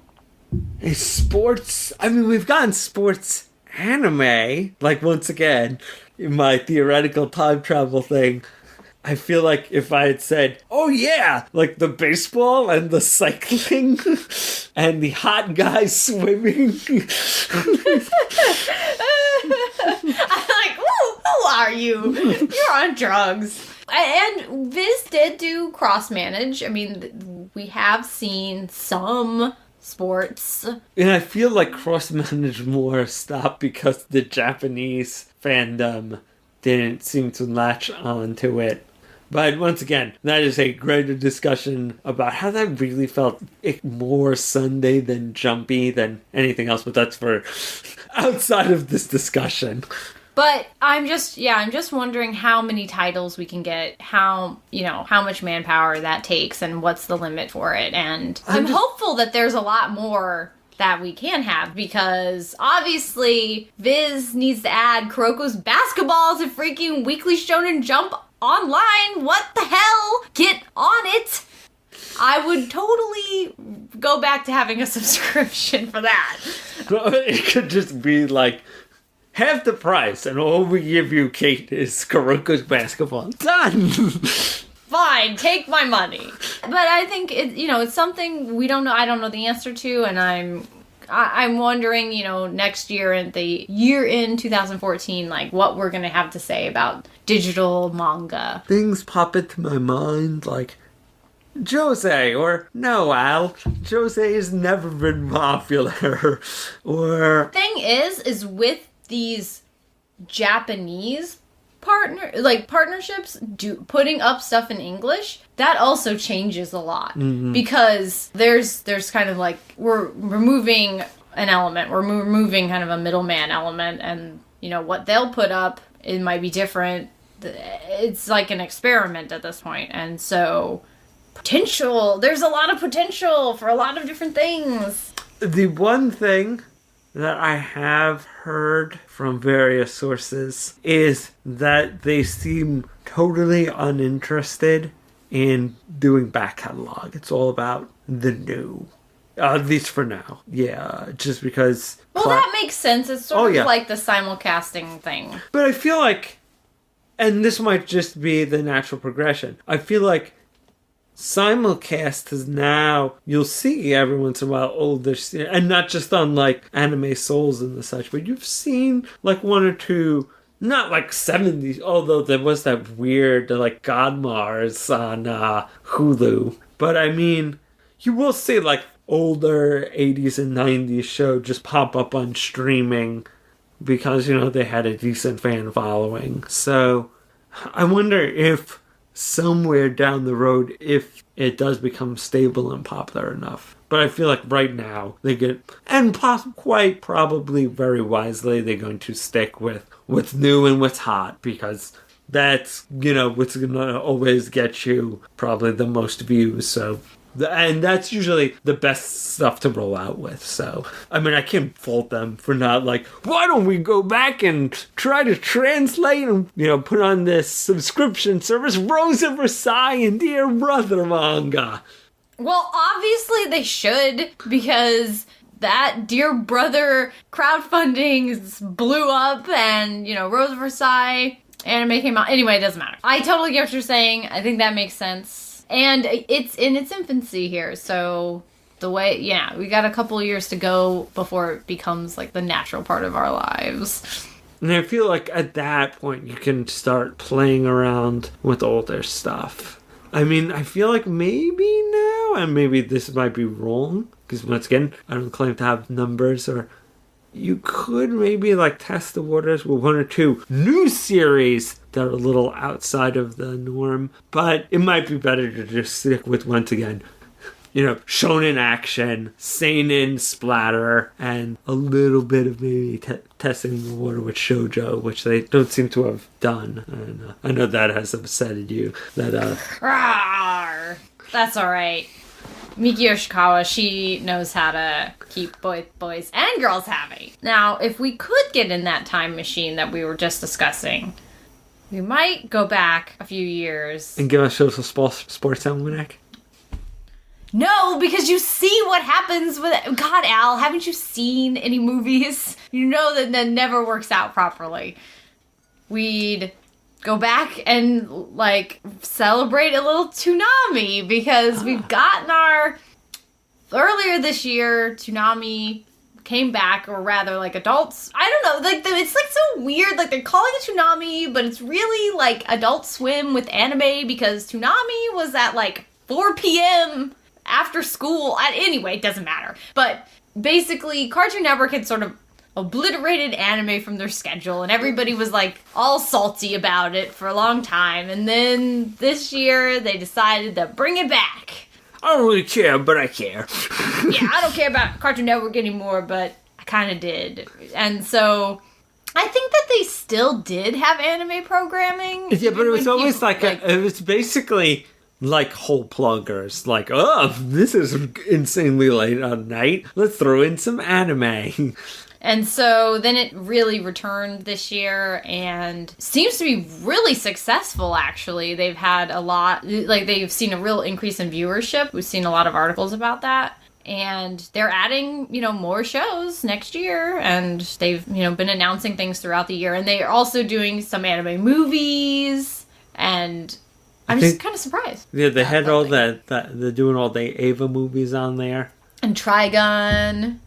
sports, we've gotten sports anime, like, once again, in my theoretical time travel thing. I feel like if I had said, oh yeah, like the baseball and the cycling and the hot guys swimming. I'm like, who are you? You're on drugs. And Viz did do cross-manage. We have seen some sports. And I feel like cross-manage more stopped because the Japanese fandom didn't seem to latch on to it. But once again, that is a greater discussion about how that really felt more Sunday than jumpy than anything else. But that's for outside of this discussion. But I'm just wondering how many titles we can get, how much manpower that takes, and what's the limit for it. And I'm hopeful that there's a lot more that we can have, because obviously Viz needs to add Kuroko's basketball to freaking Weekly Shonen Jump online. What the hell? Get on it. I would totally go back to having a subscription for that. It could just be like half the price, and all we give you, Kate, is Kuroko's basketball. Done. Fine, take my money. But I think it's something we don't know. I don't know the answer to, and I'm wondering, next year and the year in 2014, like what we're gonna have to say about digital manga. Things pop into my mind, like Jose, or no, Al, Jose has never been popular, or... Thing is with these Japanese partnerships, putting up stuff in English, that also changes a lot. Because there's kind of like, we're removing an element, we're removing kind of a middleman element, and, you know, what they'll put up, it might be different. It's like an experiment at this point, and so... there's a lot of potential for a lot of different things. The one thing that I have heard from various sources is that they seem totally uninterested in doing back catalog. It's all about the new. At least for now. Yeah, just because... Well, that makes sense. It's sort of like the simulcasting thing. But I feel like, and this might just be the natural progression, I feel like simulcast is now, you'll see every once in a while older, and not just on like Anime Souls and the such, but you've seen like one or two, not like 70s, although there was that weird like Godmars on Hulu, but I mean, you will see like older 80s and 90s show just pop up on streaming because, you know, they had a decent fan following. So I wonder if somewhere down the road, if it does become stable and popular enough. But I feel like right now they get, and quite probably very wisely, they're going to stick with what's new and what's hot, because that's, you know, what's going to always get you probably the most views. So, and that's usually the best stuff to roll out with. So, I mean, I can't fault them for not like, why don't we go back and try to translate and, you know, put on this subscription service, Rose of Versailles and Dear Brother manga. Well, obviously they should, because that Dear Brother crowdfunding blew up, and, you know, Rose of Versailles anime came out. Anyway, it doesn't matter. I totally get what you're saying. I think that makes sense. And it's in its infancy here, so we got a couple years to go before it becomes like the natural part of our lives. And I feel like at that point you can start playing around with older stuff. I mean, I feel like maybe now, and maybe this might be wrong, because once again, I don't claim to have numbers, or you could maybe like test the waters with one or two new series that are a little outside of the norm, but it might be better to just stick with, once again, you know, shonen action, seinen splatter, and a little bit of maybe testing the water with shoujo, which they don't seem to have done. And I know that has upsetted you. Rawr. That's all right. Miki Yoshikawa, she knows how to keep boys and girls happy. Now, if we could get in that time machine that we were just discussing, we might go back a few years. And give us a sports almanac? No, because you see what happens with it. God, Al, haven't you seen any movies? You know that never works out properly. We'd go back and, like, celebrate a little Toonami, because we've gotten our... Earlier this year, Toonami came back, or rather, like, adults... I don't know, like, it's, like, so weird. Like, they're calling it Toonami, but it's really, like, Adult Swim with anime, because Toonami was at, like, 4 p.m., after school. Anyway, it doesn't matter. But basically, Cartoon Network had sort of obliterated anime from their schedule, and everybody was like all salty about it for a long time. And then this year, they decided to bring it back. I don't really care, but I care. Yeah, I don't care about Cartoon Network anymore, but I kind of did. And so I think that they still did have anime programming. Yeah, but it was always it was basically like hole pluggers. Like, oh, this is insanely late at night. Let's throw in some anime. And so then it really returned this year and seems to be really successful, actually. They've had a lot, like they've seen a real increase in viewership. We've seen a lot of articles about that. And they're adding, more shows next year. And they've, been announcing things throughout the year. And they are also doing some anime movies. And I'm just kind of surprised. Yeah, they had all that, they're doing all the Ava movies on there. And Trigun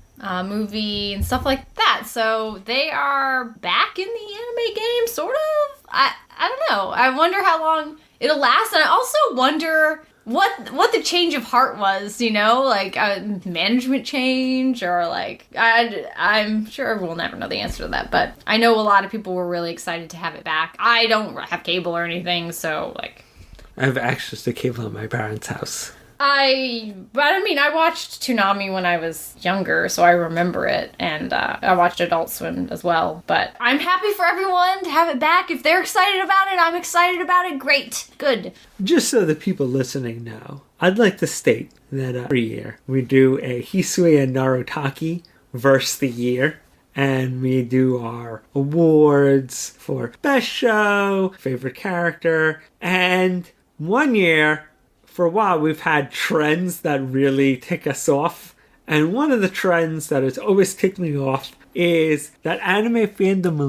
movie and stuff like that. So they are back in the anime game, sort of. I don't know. I wonder how long it'll last. And I also wonder, what the change of heart was, you know, like a management change, or like I'm sure we'll never know the answer to that, but I know a lot of people were really excited to have it back. I don't have cable or anything, so like I have access to cable at my parents' house. I watched Toonami when I was younger, so I remember it, and I watched Adult Swim as well. But I'm happy for everyone to have it back. If they're excited about it, I'm excited about it. Great. Good. Just so the people listening know, I'd like to state that every year we do a Hisui and Narutaki verse the year. And we do our awards for best show, favorite character, and one year, for a while, we've had trends that really tick us off. And one of the trends that has always ticked me off is that anime fandom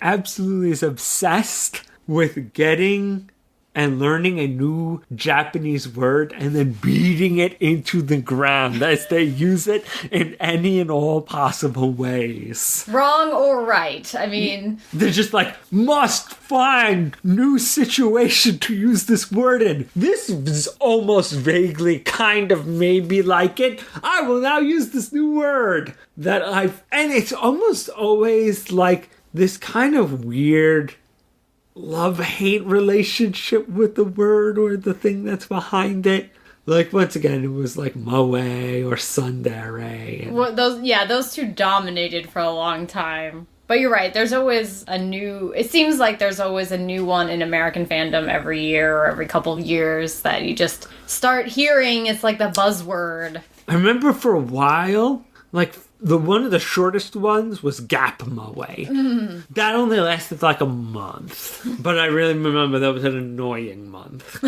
absolutely is obsessed with getting and learning a new Japanese word and then beating it into the ground as they use it in any and all possible ways. Wrong or right? I mean, they're just like, must find new situation to use this word in. This is almost vaguely kind of maybe like it. I will now use this new word and it's almost always like this kind of weird love-hate relationship with the word or the thing that's behind it. Like, once again, it was like moe or tsundere. Well, those two dominated for a long time. But you're right, it seems like there's always a new one in American fandom every year or every couple of years that you just start hearing. It's like the buzzword. I remember for a while, like, one of the shortest ones was Gap Moe. That only lasted like a month. But I really remember that was an annoying month.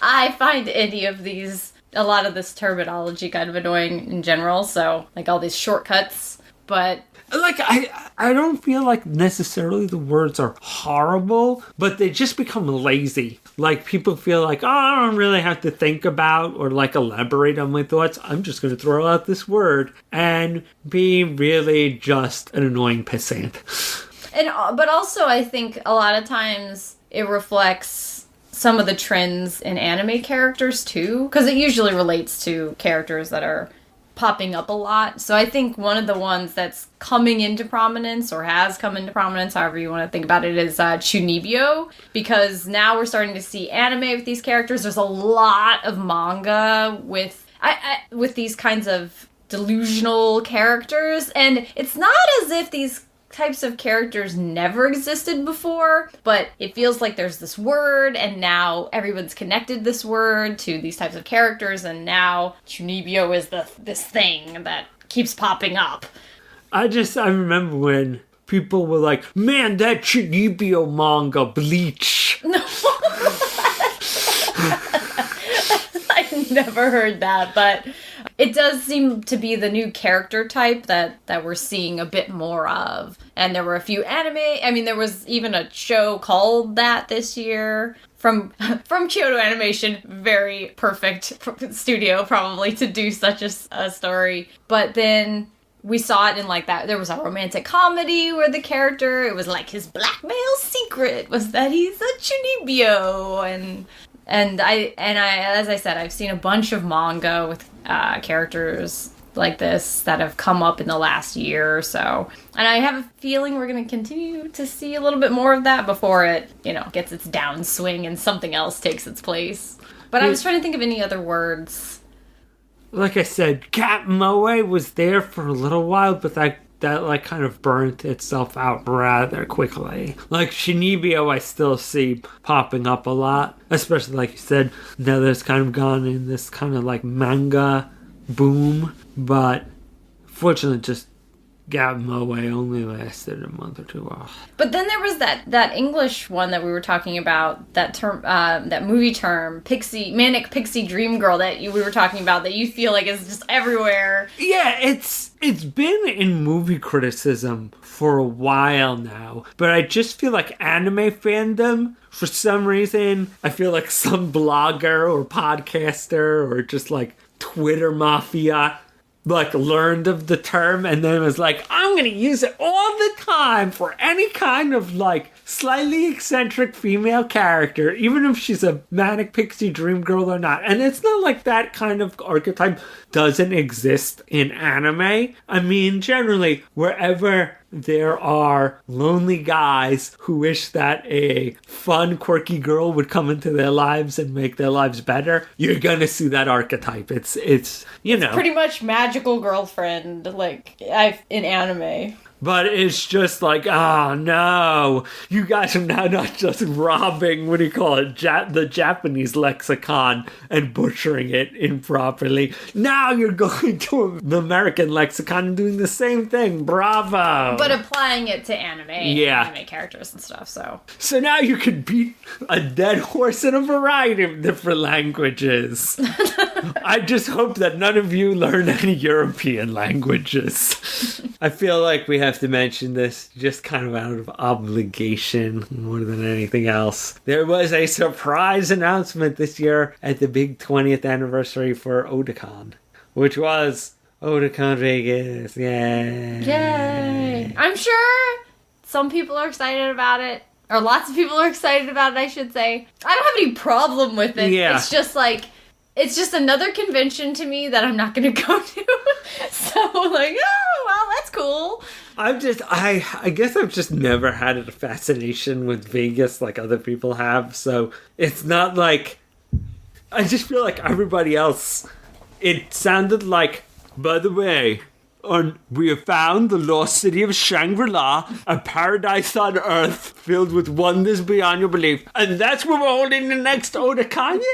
I find a lot of this terminology kind of annoying in general. So, like all these shortcuts. But like, I don't feel like necessarily the words are horrible, but they just become lazy. Like, people feel like, oh, I don't really have to think about or like elaborate on my thoughts. I'm just going to throw out this word and be really just an annoying pissant. But also, I think a lot of times it reflects some of the trends in anime characters too, because it usually relates to characters that are popping up a lot. So I think one of the ones that's coming into prominence, or has come into prominence, however you want to think about it, is Chunibyo, because now we're starting to see anime with these characters. There's a lot of manga with these kinds of delusional characters, and it's not as if these types of characters never existed before, but it feels like there's this word, and now everyone's connected this word to these types of characters, and now Chunibyo is this thing that keeps popping up. I remember when people were like, man, that Chunibyo manga, Bleach. No. I've never heard that, but it does seem to be the new character type that we're seeing a bit more of. And there were a few there was even a show called that this year from Kyoto Animation. Very perfect studio probably to do such a story. But then we saw it in like that. There was a romantic comedy where the character, it was like his blackmail secret was that he's a Chunibyo. And I, as I said, I've seen a bunch of manga with characters like this that have come up in the last year or so. And I have a feeling we're going to continue to see a little bit more of that before it, gets its downswing and something else takes its place. But I was trying to think of any other words. Like I said, Cat Moe was there for a little while, but that like kind of burnt itself out rather quickly. Like Chunibyo I still see popping up a lot, especially like you said, now that it's kind of gone in this kind of like manga boom, but fortunately just Gap Moe only lasted a month or two off. But then there was that English one that we were talking about, that term, that movie term, manic pixie dream girl that we were talking about, that you feel like is just everywhere. Yeah, it's been in movie criticism for a while now, but I just feel like anime fandom, for some reason, I feel like some blogger or podcaster or just like Twitter mafia learned of the term and then was like, I'm going to use it all the time for any kind of slightly eccentric female character, even if she's a manic pixie dream girl or not. And it's not like that kind of archetype doesn't exist in anime. I mean, generally, wherever there are lonely guys who wish that a fun, quirky girl would come into their lives and make their lives better, you're gonna see that archetype. It's pretty much magical girlfriend, in anime. But it's just oh no, you guys are now not just robbing, the Japanese lexicon and butchering it improperly. Now you're going to the American lexicon and doing the same thing. Bravo! But applying it to anime characters and stuff, so. So now you can beat a dead horse in a variety of different languages. I just hope that none of you learn any European languages. I feel like we have to mention this just kind of out of obligation more than anything else. There was a surprise announcement this year at the big 20th anniversary for Otakon, which was Otakon Vegas. Yay! Yay! I'm sure some people are excited about it. Or lots of people are excited about it, I should say. I don't have any problem with it. Yeah. It's just it's just another convention to me that I'm not going to go to. So, oh, well, that's cool. I guess I've just never had a fascination with Vegas like other people have. So it's not I just feel like everybody else, it sounded like, by the way, we have found the lost city of Shangri-La, a paradise on earth filled with wonders beyond your belief. And that's where we're holding the next Otakon. Yay!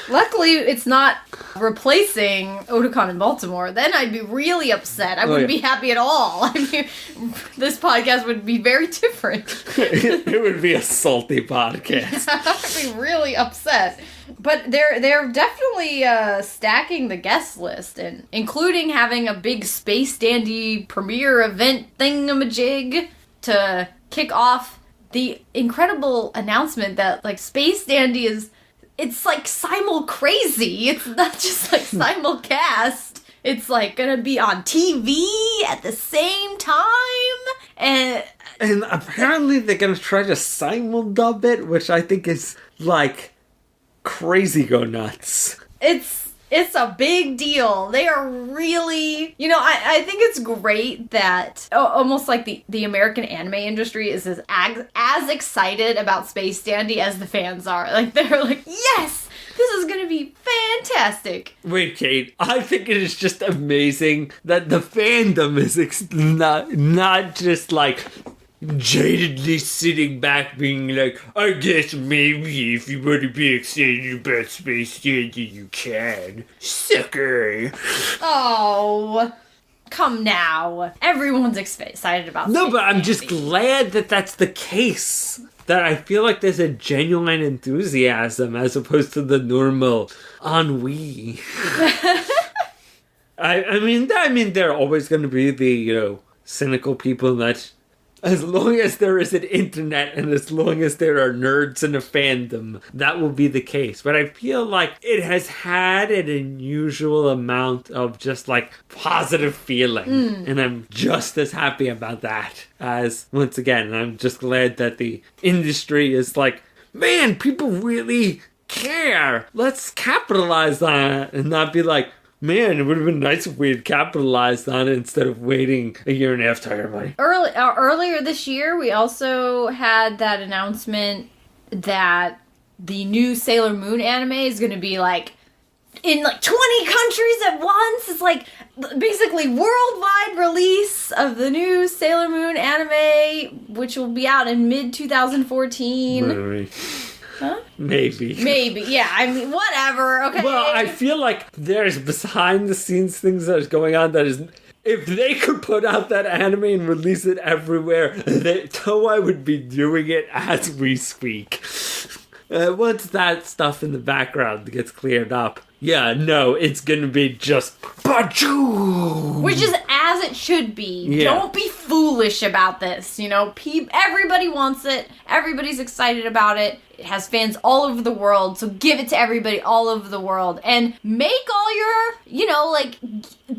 Luckily, it's not replacing Otakon in Baltimore. Then I'd be really upset. I wouldn't be happy at all. I mean, this podcast would be very different. It would be a salty podcast. I'd be really upset. But they're definitely stacking the guest list, and including having a big Space Dandy premiere event thingamajig to kick off the incredible announcement that Space Dandy it's simul crazy. It's not just simulcast. It's gonna be on TV at the same time, and apparently they're gonna try to simul dub it, which I think is crazy go nuts. It's a big deal. They are really, I think it's great that almost the American anime industry is as excited about Space Dandy as the fans are. They're yes, this is going to be fantastic. Wait, Kate, I think it is just amazing that the fandom is not just jadedly sitting back being I guess maybe if you want to be excited about Space Dandy you can. Sucker. Oh, come now. Everyone's excited about Space but I'm Dandy. just glad that that's the case. That I feel like there's a genuine enthusiasm as opposed to the normal ennui. I mean, there are always going to be the, cynical people that as long as there is an internet and as long as there are nerds in a fandom, that will be the case. But I feel like it has had an unusual amount of just positive feeling. And I'm just as happy about that as, once again, I'm just glad that the industry is man, people really care. Let's capitalize on it and not be man, it would have been nice if we had capitalized on it instead of waiting a year and a half to hire money. Earlier this year, we also had that announcement that the new Sailor Moon anime is going to be in 20 countries at once. It's basically worldwide release of the new Sailor Moon anime, which will be out in mid-2014. Maybe. Huh? Maybe, yeah. I mean, whatever, okay. Well, I feel like there's behind-the-scenes things that is going on that is... If they could put out that anime and release it everywhere, Toei would be doing it as we speak. Once that stuff in the background gets cleared up, Yeah, no, it's gonna be just Pachoo! Which is as it should be. Yeah. Don't be foolish about this. You know, everybody wants it. Everybody's excited about it. It has fans all over the world, so give it to everybody all over the world. And make all your, you know, like,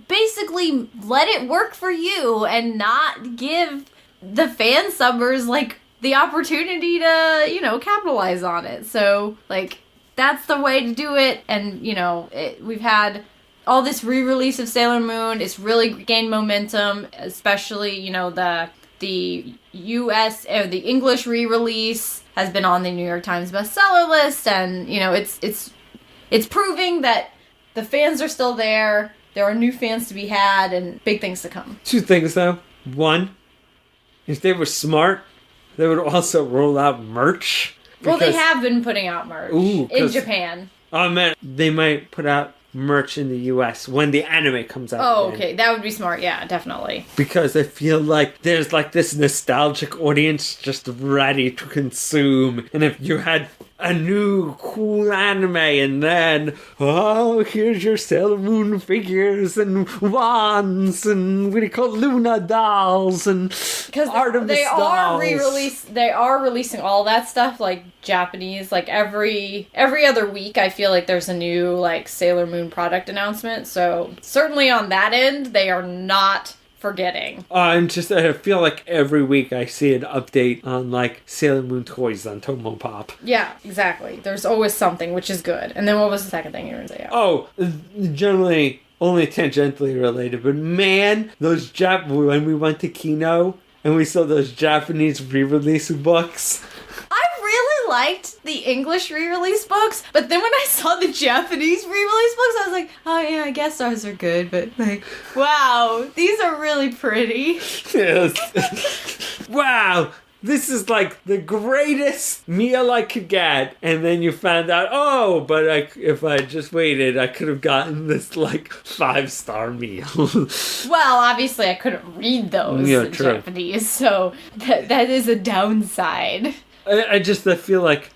basically let it work for you and not give the fan subbers, like, the opportunity to, you know, capitalize on it. So, like, that's the way to do it. And, you know, we've had all this re-release of Sailor Moon. It's really gained momentum, especially, you know, the US or the English re-release has been on the New York Times bestseller list, and you know it's proving that the fans are still there. There are new fans to be had, and big things to come. 2 things though. 1, if they were smart, they would also roll out merch. Well, they have been putting out merch in Japan. Oh man, they might put out merch in the US when the anime comes out. Oh, okay. That would be smart. Yeah, definitely. Because I feel like there's like this nostalgic audience just ready to consume. And if you had a new cool anime and then, oh, here's your Sailor Moon figures and wands and what do you call Luna dolls and Artemis they dolls. They are releasing all that stuff like Japanese, like every other week. I feel like there's a new like Sailor Moon product announcement. So certainly on that end, they are not forgetting. I feel like every week I see an update on like Sailor Moon toys on Tomo Pop. Yeah, exactly. There's always something, which is good. And then what was the second thing you were going to say? Oh, generally only tangentially related, but man, when we went to Kino and we saw those Japanese re-release books. I really liked the English re-release books, but then when I saw the Japanese re-release books, I was like, oh yeah, I guess ours are good, but like, wow, these are really pretty. Yes. Wow, this is like the greatest meal I could get. And then you found out, oh, but if I just waited, I could have gotten this like 5-star meal. Well, obviously I couldn't read those in Japanese, so that is a downside. I feel like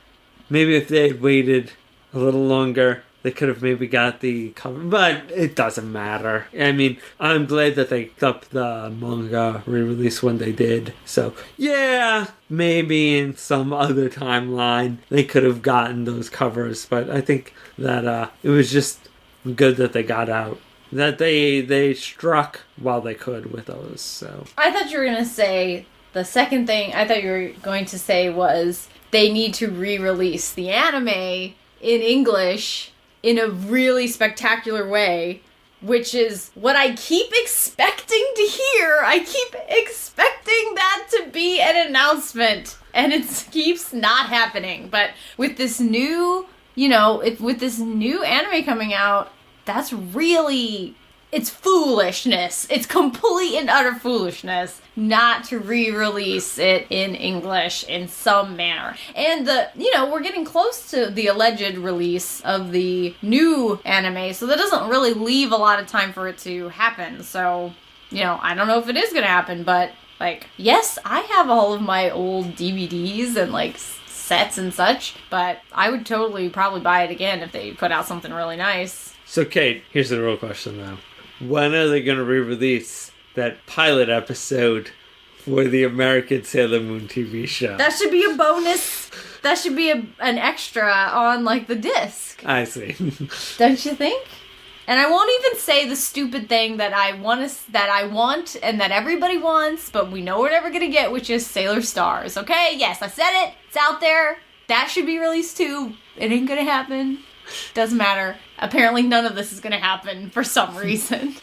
maybe if they had waited a little longer, they could have maybe got the cover, but it doesn't matter. I mean, I'm glad that they upped the manga re-release when they did. So, yeah, maybe in some other timeline they could have gotten those covers, but I think that it was just good that they got out. That they struck while they could with those, so. I thought you were going to say... The second thing I thought you were going to say was they need to re-release the anime in English in a really spectacular way, which is what I keep expecting to hear. I keep expecting that to be an announcement, and it keeps not happening. But with this new, with this new anime coming out, that's really... It's foolishness. It's complete and utter foolishness not to re-release it in English in some manner. And we're getting close to the alleged release of the new anime, so that doesn't really leave a lot of time for it to happen. So, I don't know if it is going to happen, but, yes, I have all of my old DVDs and, sets and such, but I would totally probably buy it again if they put out something really nice. So, Kate, here's the real question, though. When are they going to re-release that pilot episode for the American Sailor Moon TV show? That should be a bonus. That should be an extra on, the disc. I see. Don't you think? And I won't even say the stupid thing that I want and that everybody wants, but we know we're never going to get, which is Sailor Stars, okay? Yes, I said it. It's out there. That should be released too. It ain't going to happen. Doesn't matter. Apparently none of this is going to happen for some reason.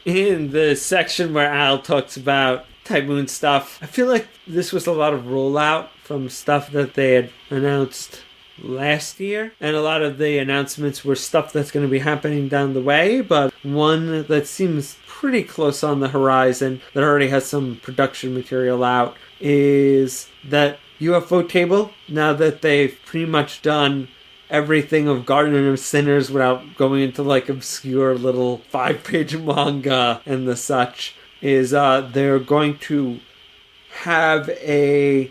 In the section where Al talks about Type Moon stuff, I feel like this was a lot of rollout from stuff that they had announced last year. And a lot of the announcements were stuff that's going to be happening down the way. But one that seems pretty close on the horizon, that already has some production material out, is that UFO table. Now that they've pretty much done everything of Garden of Sinners without going into obscure little 5-page manga and the such, is they're going to have a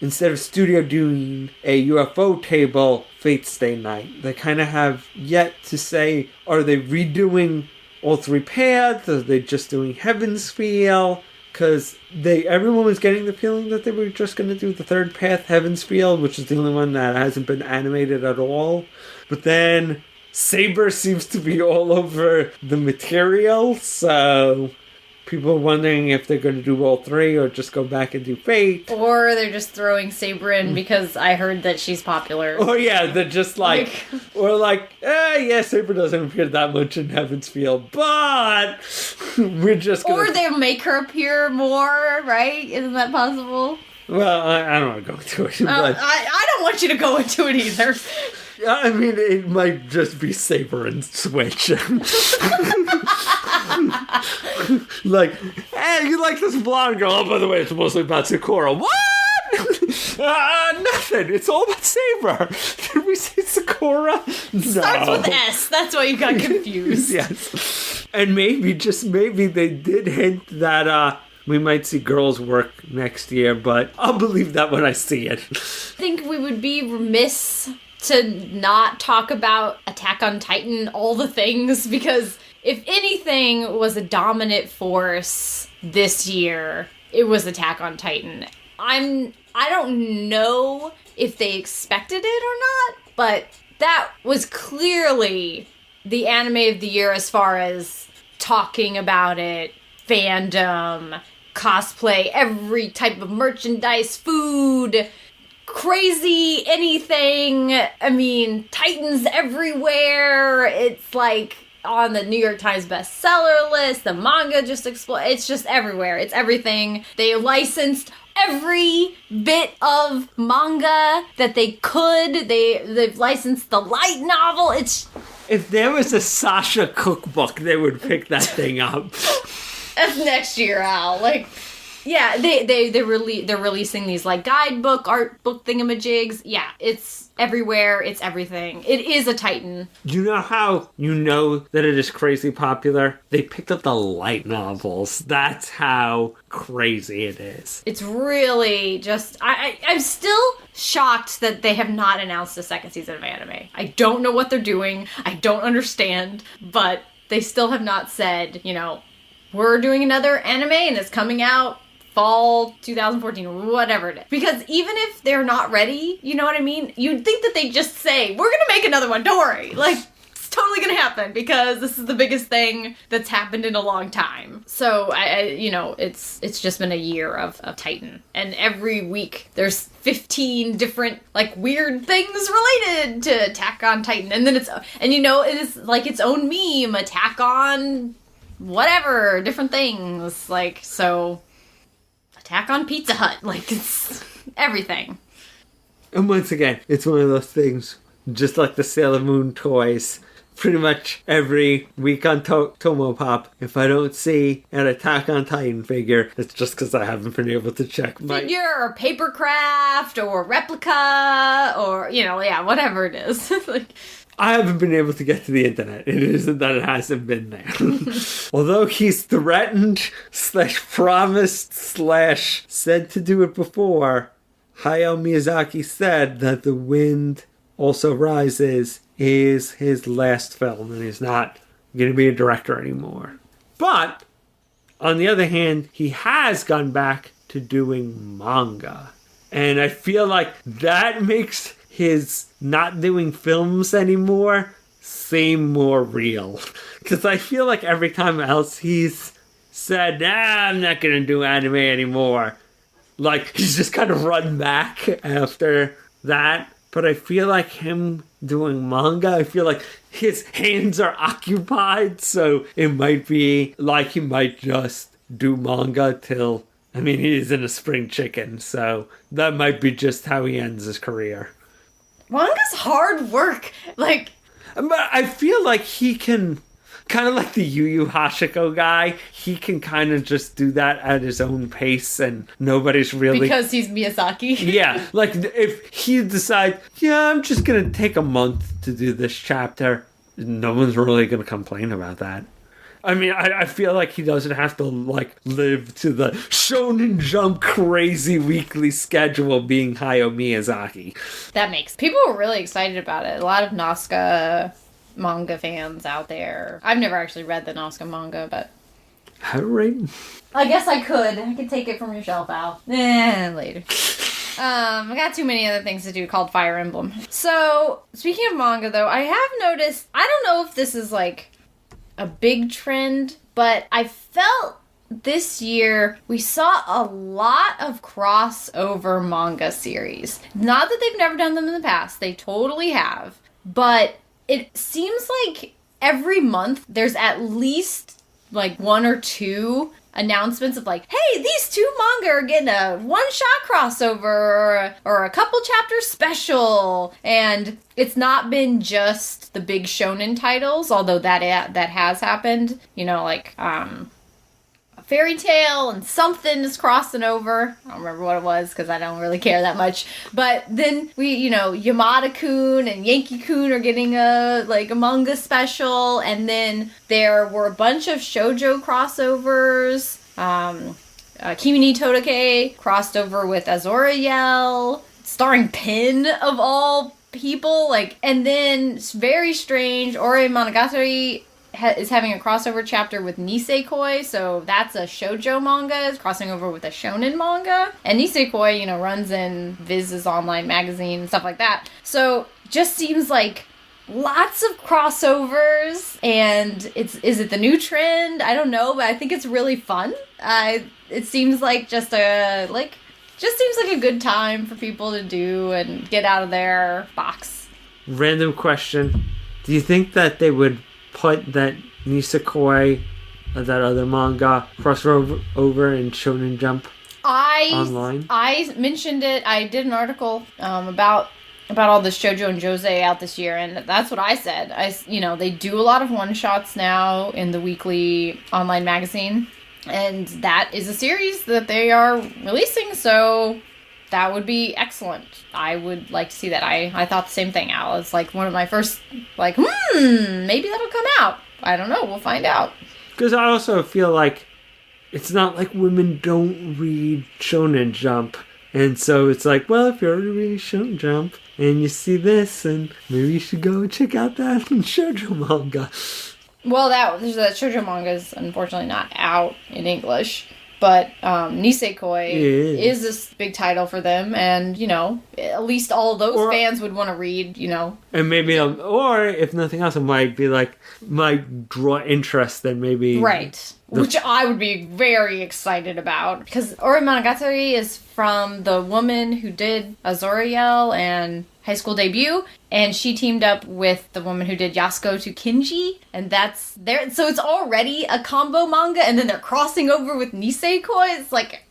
instead of studio doing a UFO table Fate's Day night, they kind of have yet to say, are they redoing all three paths? Are they just doing Heaven's Feel? Because everyone was getting the feeling that they were just going to do the third path, Heaven's Field, which is the only one that hasn't been animated at all. But then Saber seems to be all over the material, so people are wondering if they're going to do all three or just go back and do Fate. Or they're just throwing Saber in because I heard that she's popular. Oh yeah, they're just like, yeah, Saber doesn't appear that much in Heaven's Field, but we're just gonna... Or they'll make her appear more, right? Isn't that possible? Well, I don't want to go into it. But I don't want you to go into it either. I mean, it might just be Saber and Switch. Like, hey, you like this blonde girl? Oh, by the way, it's mostly about Sakura. What? Nothing. It's all about Saber. Did we say Sakura? No. Starts with S. That's why you got confused. Yes. And maybe, just maybe, they did hint that we might see girls work next year, but I'll believe that when I see it. I think we would be remiss to not talk about Attack on Titan, all the things, because if anything was a dominant force this year, it was Attack on Titan. I don't know if they expected it or not, but that was clearly the anime of the year as far as talking about it, fandom, cosplay, every type of merchandise, food, crazy anything. I mean, Titans everywhere. It's like on the New York Times bestseller list. The manga just exploded. It's just everywhere. It's everything. They licensed every bit of manga that they could. They've licensed the light novel. If there was a Sasha cookbook, they would pick that thing up. That's next year, Al. Yeah, they're releasing these guidebook, art book thingamajigs. Yeah, it's everywhere. It's everything. It is a Titan. You know how you know that it is crazy popular? They picked up the light novels. That's how crazy it is. It's really just... I'm still shocked that they have not announced a second season of anime. I don't know what they're doing. I don't understand. But they still have not said, we're doing another anime and it's coming out fall 2014, whatever it is. Because even if they're not ready, you know what I mean? You'd think that they'd just say, we're gonna make another one, don't worry. It's totally gonna happen because this is the biggest thing that's happened in a long time. So, it's just been a year of Titan. And every week there's 15 different, weird things related to Attack on Titan. And then it is its own meme, Attack on whatever, different things. So... Attack on Pizza Hut. It's everything. And once again, it's one of those things, just like the Sailor Moon toys. Pretty much every week on Tomo Pop, if I don't see an Attack on Titan figure, it's just because I haven't been able to check my... Figure or papercraft or replica or, whatever it is. I haven't been able to get to the internet. It isn't that it hasn't been there. Although he's threatened / promised / said to do it before, Hayao Miyazaki said that The Wind Also Rises is his last film and he's not going to be a director anymore. But, on the other hand, he has gone back to doing manga. And I feel like that makes his not doing films anymore seem more real. Because I feel like every time else he's said, I'm not going to do anime anymore. He's just kind of run back after that. But I feel like him doing manga, I feel like his hands are occupied. So it might be like he might just do manga till... he's in a spring chicken. So that might be just how he ends his career. Manga's hard work. But I feel like he can, kind of like the Yu Yu Hashiko guy, he can kind of just do that at his own pace and nobody's really... Because he's Miyazaki? Yeah, if he decides, I'm just going to take a month to do this chapter, no one's really going to complain about that. I mean, I feel like he doesn't have to, like, live to the Shonen Jump crazy weekly schedule being Hayao Miyazaki. That makes... People were really excited about it. A lot of Nazca manga fans out there. I've never actually read the Nazca manga, but... How right? I guess I could. I could take it from your shelf, Al. Later. I got too many other things to do called Fire Emblem. So, speaking of manga, though, I have noticed... I don't know if this is, like, a big trend, but I felt this year we saw a lot of crossover manga series. Not that they've never done them in the past. They totally have. But it seems like every month there's at least, like, 1 or 2 announcements of like, hey, these 2 manga are getting a one-shot crossover or a couple chapter special. And it's not been just the big shonen titles, although that has happened. You know, like Fairy Tail and something is crossing over. I don't remember what it was because I don't really care that much. But then we, you know, Yamada-kun and Yankee-kun are getting a manga special. And then there were a bunch of shoujo crossovers. Kimi ni Todoke crossed over with Azoriel, starring Pin of all people. And then very strange, Ore Monogatari is having a crossover chapter with Nisekoi, so that's a shoujo manga. It's crossing over with a shonen manga. And Nisekoi, you know, runs in Viz's online magazine and stuff like that. So just seems like lots of crossovers, and is it the new trend? I don't know, but I think it's really fun. It seems like just seems like a good time for people to do and get out of their box. Random question. Do you think that they would put that Nisekoi, that other manga, crossover in Shonen Jump online? I mentioned it. I did an article about all the shoujo and josei out this year, and that's what I said. They do a lot of one-shots now in the weekly online magazine, and that is a series that they are releasing, so that would be excellent. I would like to see that. I thought the same thing, Al. It's like one of my first, maybe that'll come out. I don't know. We'll find out. Because I also feel like it's not like women don't read Shonen Jump. And so it's like, well, if you're already reading Shonen Jump and you see this, and maybe you should go and check out that shoujo manga. Well, that shoujo manga is unfortunately not out in English. But Nisekoi is this big title for them, and, you know, at least all of those fans would want to read, you know. And maybe, or if nothing else, it might draw interest then maybe. Right. Which I would be very excited about. Because Ore Monogatari is from the woman who did Azoriel and High School Debut, and she teamed up with the woman who did Yasuko to Kinji, and that's there. So it's already a combo manga, and then they're crossing over with Nisekoi. It's like,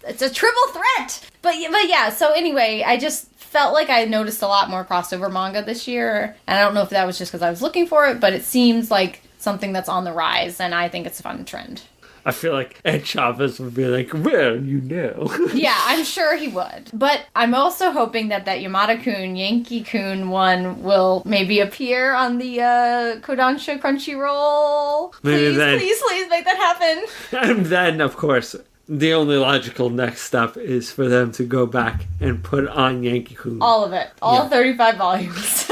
it's a triple threat. But yeah, so anyway, I just felt like I noticed a lot more crossover manga this year, and I don't know if that was just because I was looking for it, but it seems like something that's on the rise, and I think it's a fun trend. I feel like Ed Chavez would be like, well, you know. Yeah, I'm sure he would. But I'm also hoping that Yamada-kun, Yankee-kun one will maybe appear on the Kodansha Crunchyroll. Please make that happen. And then, of course, the only logical next step is for them to go back and put on Yankee-kun. All of it. All 35 volumes.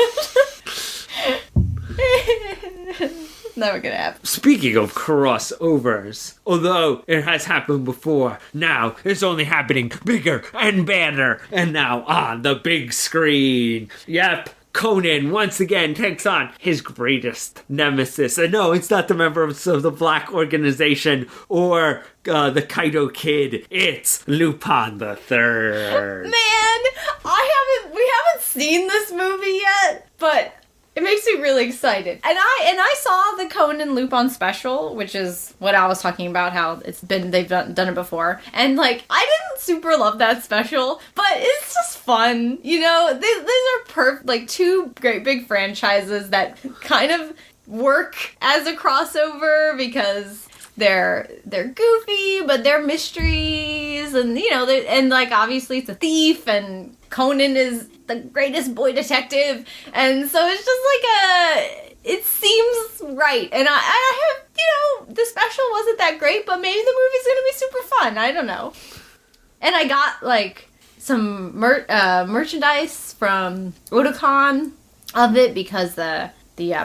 Never gonna happen. Speaking of crossovers, although it has happened before, now it's only happening bigger and badder, and now on the big screen. Yep, Conan once again takes on his greatest nemesis. And no, it's not the members of the Black Organization or the Kaido Kid. It's Lupin the Third. Man, we haven't seen this movie yet, but it makes me really excited. And I saw the Conan Lupin special, which is what I was talking about, how they've done it before. And I didn't super love that special, but it's just fun. You know, these are two great big franchises that kind of work as a crossover because they're goofy, but they're mysteries, and you know, obviously it's a thief, and Conan is the greatest boy detective, and so it's just it seems right. And I have, the special wasn't that great, but maybe the movie's gonna be super fun. I don't know. And I got, like, some merchandise from Otakon of it because the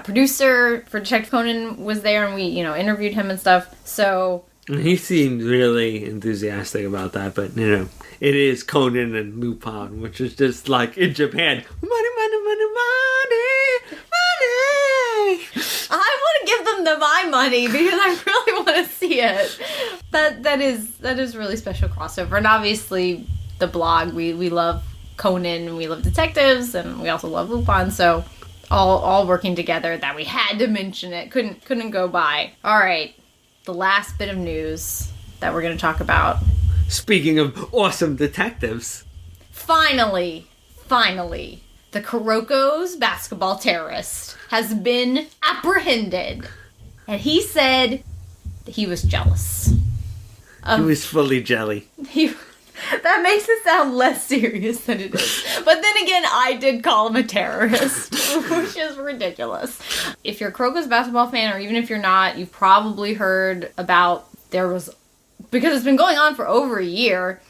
producer for Detective Conan was there and we, interviewed him and stuff. So... He seemed really enthusiastic about that, but, it is Conan and Lupin, which is just like in Japan. Money, money, money, money, money. I want to give them my money because I really want to see it. That is really special crossover. And obviously the blog, we love Conan and we love detectives and we also love Lupin, so all working together that we had to mention it. Couldn't go by. All right. The last bit of news that we're going to talk about. Speaking of awesome detectives. Finally, the Cîroc's basketball terrorist has been apprehended. And he said that he was jealous. He was fully jelly. That makes it sound less serious than it is. But then again, I did call him a terrorist, which is ridiculous. If you're a Cîroc's basketball fan, or even if you're not, you've probably heard about because it's been going on for over a year,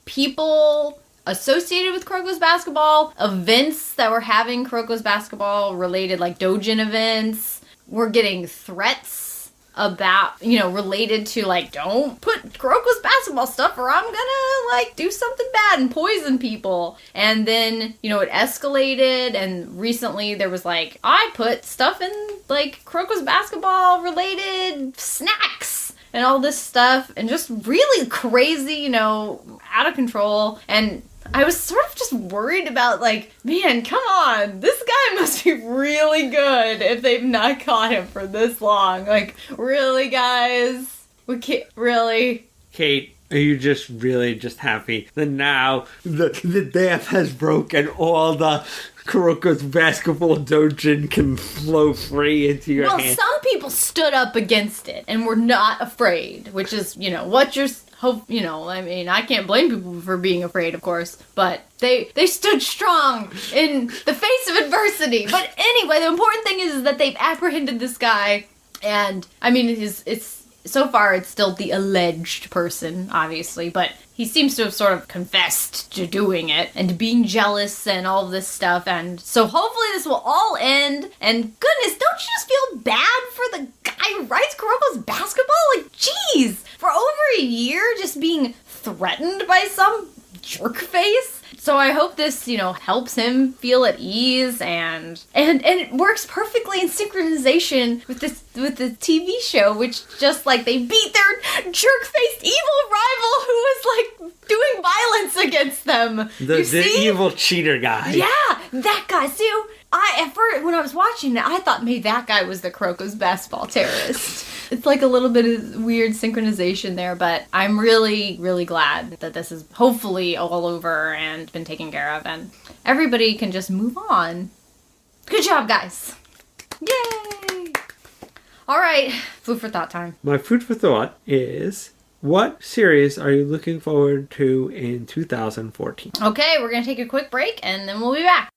people associated with Cîroc's basketball, events that were having Cîroc's basketball related, like Dojin events, were getting threats about, related to, like, don't put Cîroc's basketball stuff or I'm gonna, like, do something bad and poison people. And then, it escalated, and recently there was, like, I put stuff in, like, Cîroc's basketball related snacks and all this stuff, and just really crazy, out of control. And I was sort of just worried about, like, man, come on, this guy must be really good if they've not caught him for this long. Like, really, guys? We can't, really? Kate, are you just really just happy that now the dam has broken, all the Cîroc's basketball dojin can flow free into your hand? Well, some people stood up against it and were not afraid, which is, what you're... I can't blame people for being afraid, of course, but they stood strong in the face of adversity. But anyway, the important thing is that they've apprehended this guy, and, it's so far it's still the alleged person, obviously, but he seems to have sort of confessed to doing it and to being jealous and all this stuff, and so hopefully this will all end, and goodness, don't you just feel bad for the guy who writes Cîroc's basketball? Like, jeez, for over a year just being threatened by some jerk face. So I hope this, helps him feel at ease, and it works perfectly in synchronization with the TV show, which just, like, they beat their jerk-faced evil rival who was, like, doing violence against them. The evil cheater guy. Yeah, that guy. See, at first, when I was watching it, I thought maybe that guy was the Cîroc's basketball terrorist. It's like a little bit of weird synchronization there, but I'm really, really glad that this is hopefully all over and been taken care of, and everybody can just move on. Good job, guys. Yay! All right, food for thought time. My food for thought is, what series are you looking forward to in 2014? Okay, we're going to take a quick break, and then we'll be back.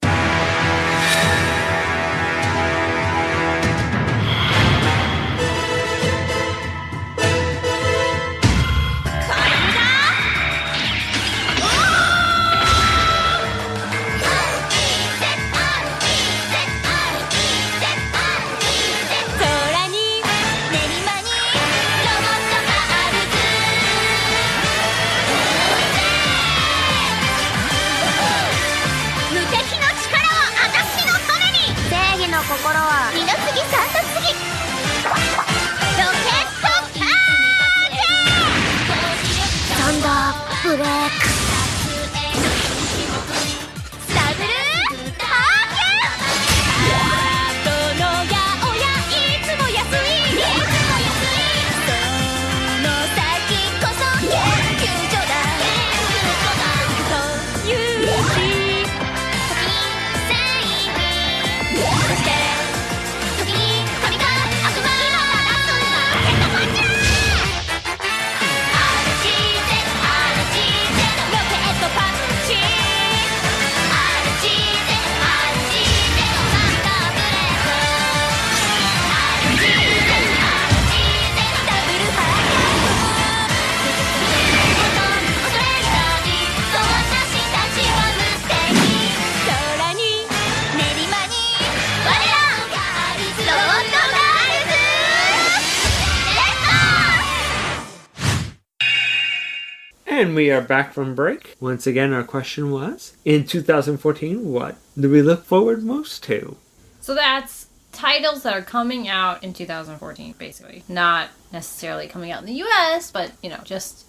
And we are back from break. Once again, our question was, in 2014, what do we look forward most to? So that's titles that are coming out in 2014, basically. Not necessarily coming out in the US, but, just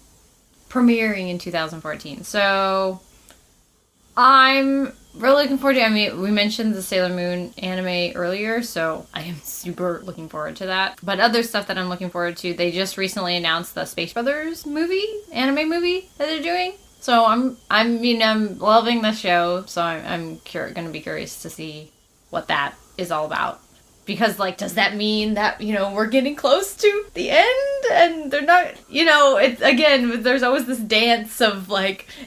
premiering in 2014. So I'm really looking forward to it. We mentioned the Sailor Moon anime earlier, so I am super looking forward to that. But other stuff that I'm looking forward to, they just recently announced the Space Brothers anime movie that they're doing. So I'm loving the show, so I'm going to be curious to see what that is all about. Because, does that mean that, we're getting close to the end? And they're not, there's always this dance of,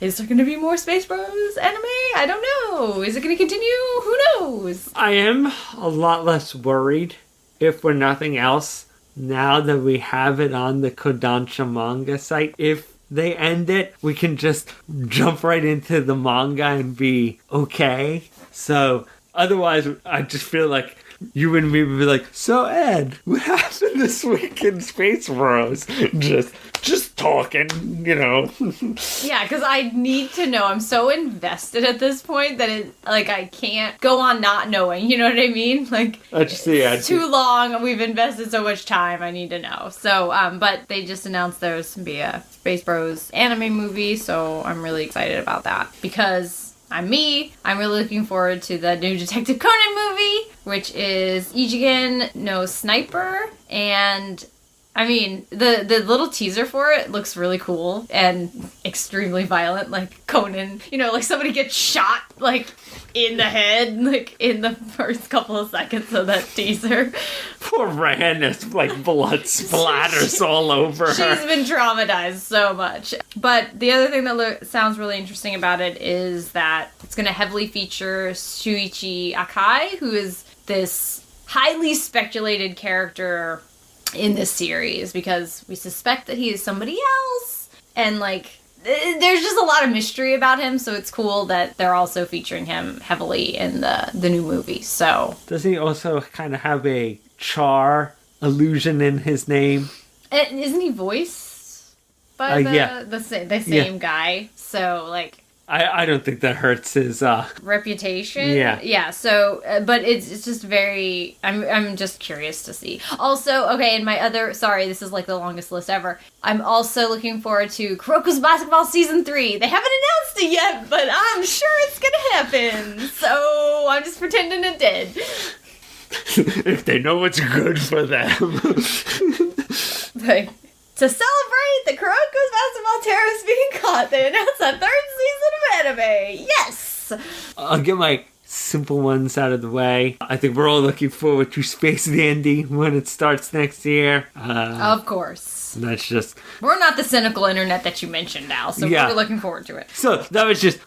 is there going to be more Space Bros anime? I don't know. Is it going to continue? Who knows? I am a lot less worried, if for nothing else, now that we have it on the Kodansha manga site. If they end it, we can just jump right into the manga and be okay. So, otherwise, I just feel like you and me would be like, so Ed, what happened this week in Space Bros? Just talking, Yeah, because I need to know. I'm so invested at this point that I can't go on not knowing. You know what I mean? It's too long. We've invested so much time. I need to know. So, but they just announced there's going to be a Space Bros anime movie, so I'm really excited about that because I'm really looking forward to the new Detective Conan movie, which is Ichigen no Sniper, and the little teaser for it looks really cool and extremely violent, like Conan, somebody gets shot, in the head, in the first couple of seconds of that teaser. Poor Ran, there's, blood splatters all over her. She's been traumatized so much. But the other thing that sounds really interesting about it is that it's going to heavily feature Shuichi Akai, who is this highly speculated character in this series because we suspect that he is somebody else, and there's just a lot of mystery about him, so it's cool that they're also featuring him heavily in the new movie. So does he also kind of have a char allusion in his name? Isn't he voiced by the same guy? So I don't think that hurts his reputation. Yeah. So, but it's just very. I'm just curious to see. Also, okay, and this is the longest list ever. I'm also looking forward to Kuroko's Basketball Season 3. They haven't announced it yet, but I'm sure it's gonna happen. So I'm just pretending it did. If they know what's good for them. To celebrate the Kuroko's basketball terrorists being caught, they announced a third season of anime. Yes! I'll get my simple ones out of the way. I think we're all looking forward to Space Dandy when it starts next year. Of course. That's just... We're not the cynical internet that you mentioned, Al, so we're looking forward to it. So that was just...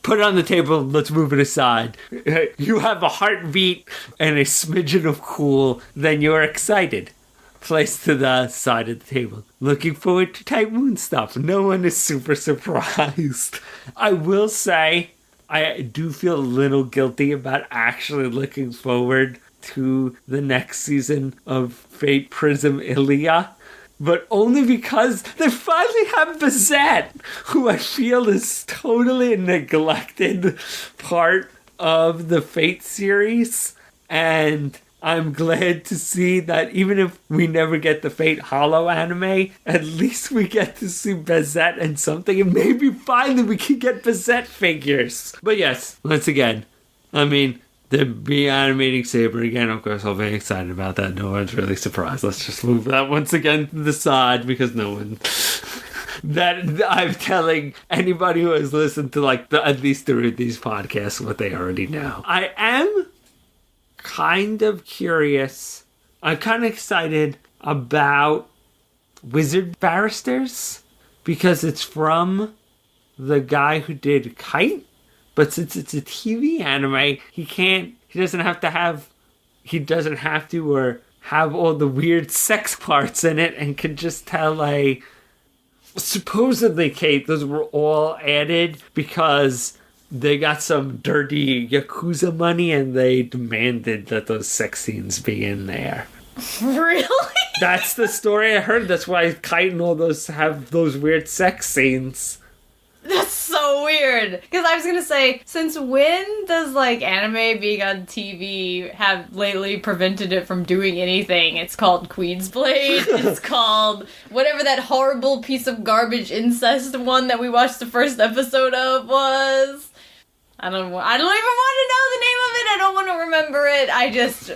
put it on the table, let's move it aside. You have a heartbeat and a smidgen of cool, then you're excited. Placed to the side of the table. Looking forward to Type Moon stuff. No one is super surprised. I will say, I do feel a little guilty about actually looking forward to the next season of Fate Prism Ilia. But only because they finally have Bazette, who I feel is totally a neglected part of the Fate series. And I'm glad to see that even if we never get the Fate Hollow anime, at least we get to see Bazette and something, and maybe finally we can get Bazette figures. But yes, once again, they'll be animating Saber again. Of course, I'll be excited about that. No one's really surprised. Let's just move that once again to the side because no one... that I'm telling anybody who has listened to at least through these podcasts what they already know. I am kind of curious. I'm kind of excited about Wizard Barristers because it's from the guy who did Kite, but since it's a TV anime, he doesn't have to or have all the weird sex parts in it and can just tell supposedly, Kate, those were all added because they got some dirty Yakuza money and they demanded that those sex scenes be in there. Really? That's the story I heard. That's why Kite and all those have those weird sex scenes. That's so weird. Because I was gonna say, since when does, like, anime being on TV have lately prevented it from doing anything? It's called Queen's Blade. It's called whatever that horrible piece of garbage incest one that we watched the first episode of was. I don't even want to know the name of it. I don't want to remember it. I just,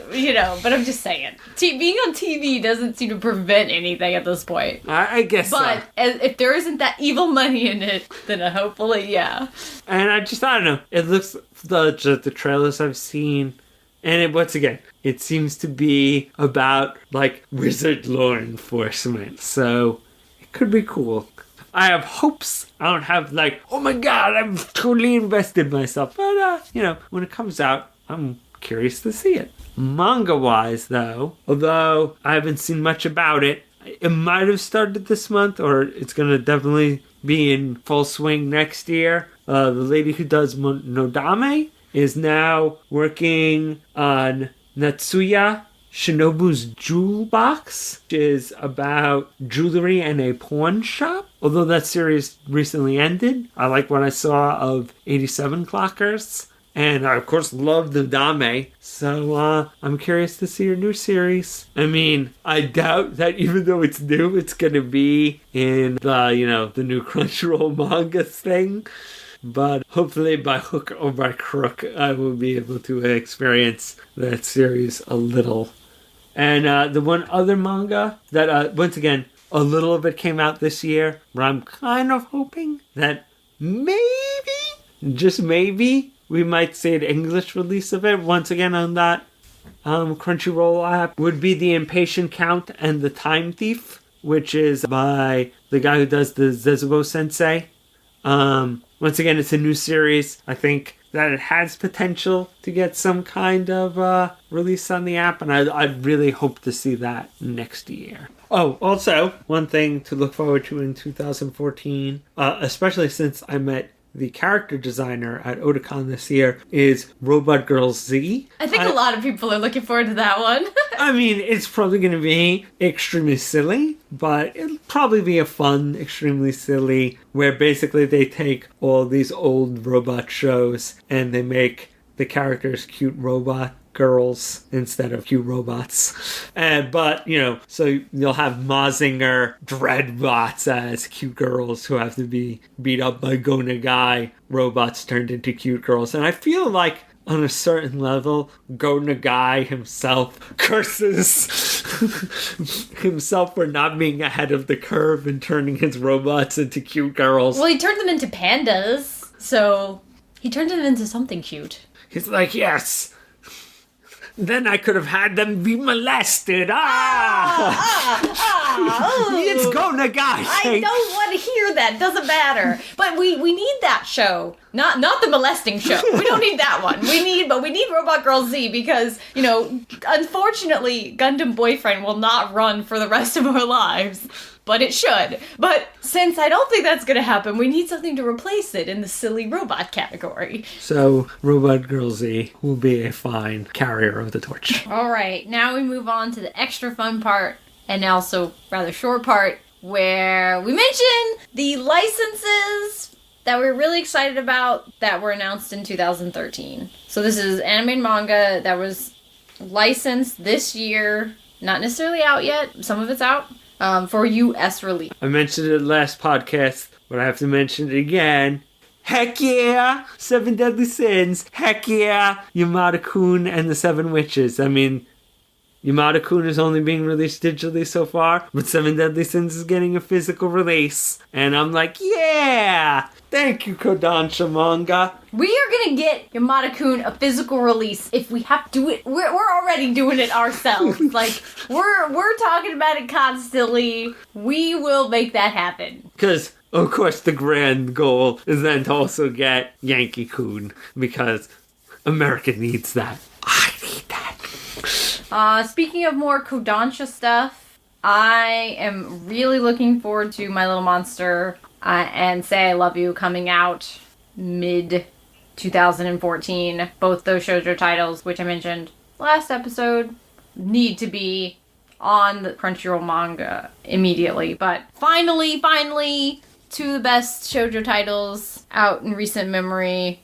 but I'm just saying. Being on TV doesn't seem to prevent anything at this point. I guess but if there isn't that evil money in it, then hopefully, yeah. And I don't know. It looks, the trailers I've seen, and once again, it seems to be about, like, wizard law enforcement. So, it could be cool. I have hopes. I don't have, like, oh my god, I've totally invested myself. But, when it comes out, I'm curious to see it. Manga-wise, though, although I haven't seen much about it, it might have started this month, or it's going to definitely be in full swing next year. The lady who does Nodame is now working on Natsuya Shinobu's Jewel Box, which is about jewelry and a pawn shop. Although that series recently ended, I like what I saw of 87 Clockers. And I, of course, love the Dame. So I'm curious to see her new series. I mean, I doubt that even though it's new, it's going to be in the new Crunchyroll manga thing. But hopefully by hook or by crook, I will be able to experience that series a little. And the one other manga that, once again, a little of it came out this year, but I'm kind of hoping that maybe, just maybe, we might see an English release of it once again on that Crunchyroll app, would be The Impatient Count and the Time Thief, which is by the guy who does the Zezoubo Sensei. Once again, it's a new series. I think that it has potential to get some kind of release on the app, and I'd really hope to see that next year. Oh, also, one thing to look forward to in 2014, especially since I met the character designer at Otakon this year, is Robot Girl Z. I think a lot of people are looking forward to that one. I mean, it's probably going to be extremely silly, but it'll probably be a fun, extremely silly, where basically they take all these old robot shows and they make the characters cute robot girls instead of cute robots. But, so you'll have Mazinger Dreadbots as cute girls who have to be beat up by Go Nagai robots turned into cute girls. And I feel like on a certain level, Go Nagai himself curses himself for not being ahead of the curve and turning his robots into cute girls. Well, he turned them into pandas, so he turned them into something cute. He's like, yes. Then I could have had them be molested. It's Go Nagai. I don't want to hear that. Doesn't matter. But we need that show. Not the molesting show. We don't need that one. We need Robot Girl Z because, unfortunately, Gundam Boyfriend will not run for the rest of our lives. But it should. But since I don't think that's going to happen, we need something to replace it in the silly robot category. So, Robot Girl Z will be a fine carrier of the torch. All right, now we move on to the extra fun part, and also rather short part, where we mention the licenses that we're really excited about that were announced in 2013. So this is anime and manga that was licensed this year, not necessarily out yet, some of it's out. For U.S. release. I mentioned it last podcast, but I have to mention it again. Heck yeah! 7 Deadly Sins. Heck yeah! Yamada-kun and the 7 Witches. I mean, Yamada-kun is only being released digitally so far, but 7 Deadly Sins is getting a physical release. And I'm like, yeah! Thank you, Kodansha Manga. We are gonna get Yamada-kun a physical release if we have to do it. We're already doing it ourselves. Like, we're talking about it constantly. We will make that happen. Because, of course, the grand goal is then to also get Yankee-kun, because America needs that. I need that. Speaking of more Kodansha stuff, I am really looking forward to My Little Monster and Say I Love You coming out mid-2014. Both those shoujo titles, which I mentioned last episode, need to be on the Crunchyroll manga immediately. But finally, two of the best shoujo titles out in recent memory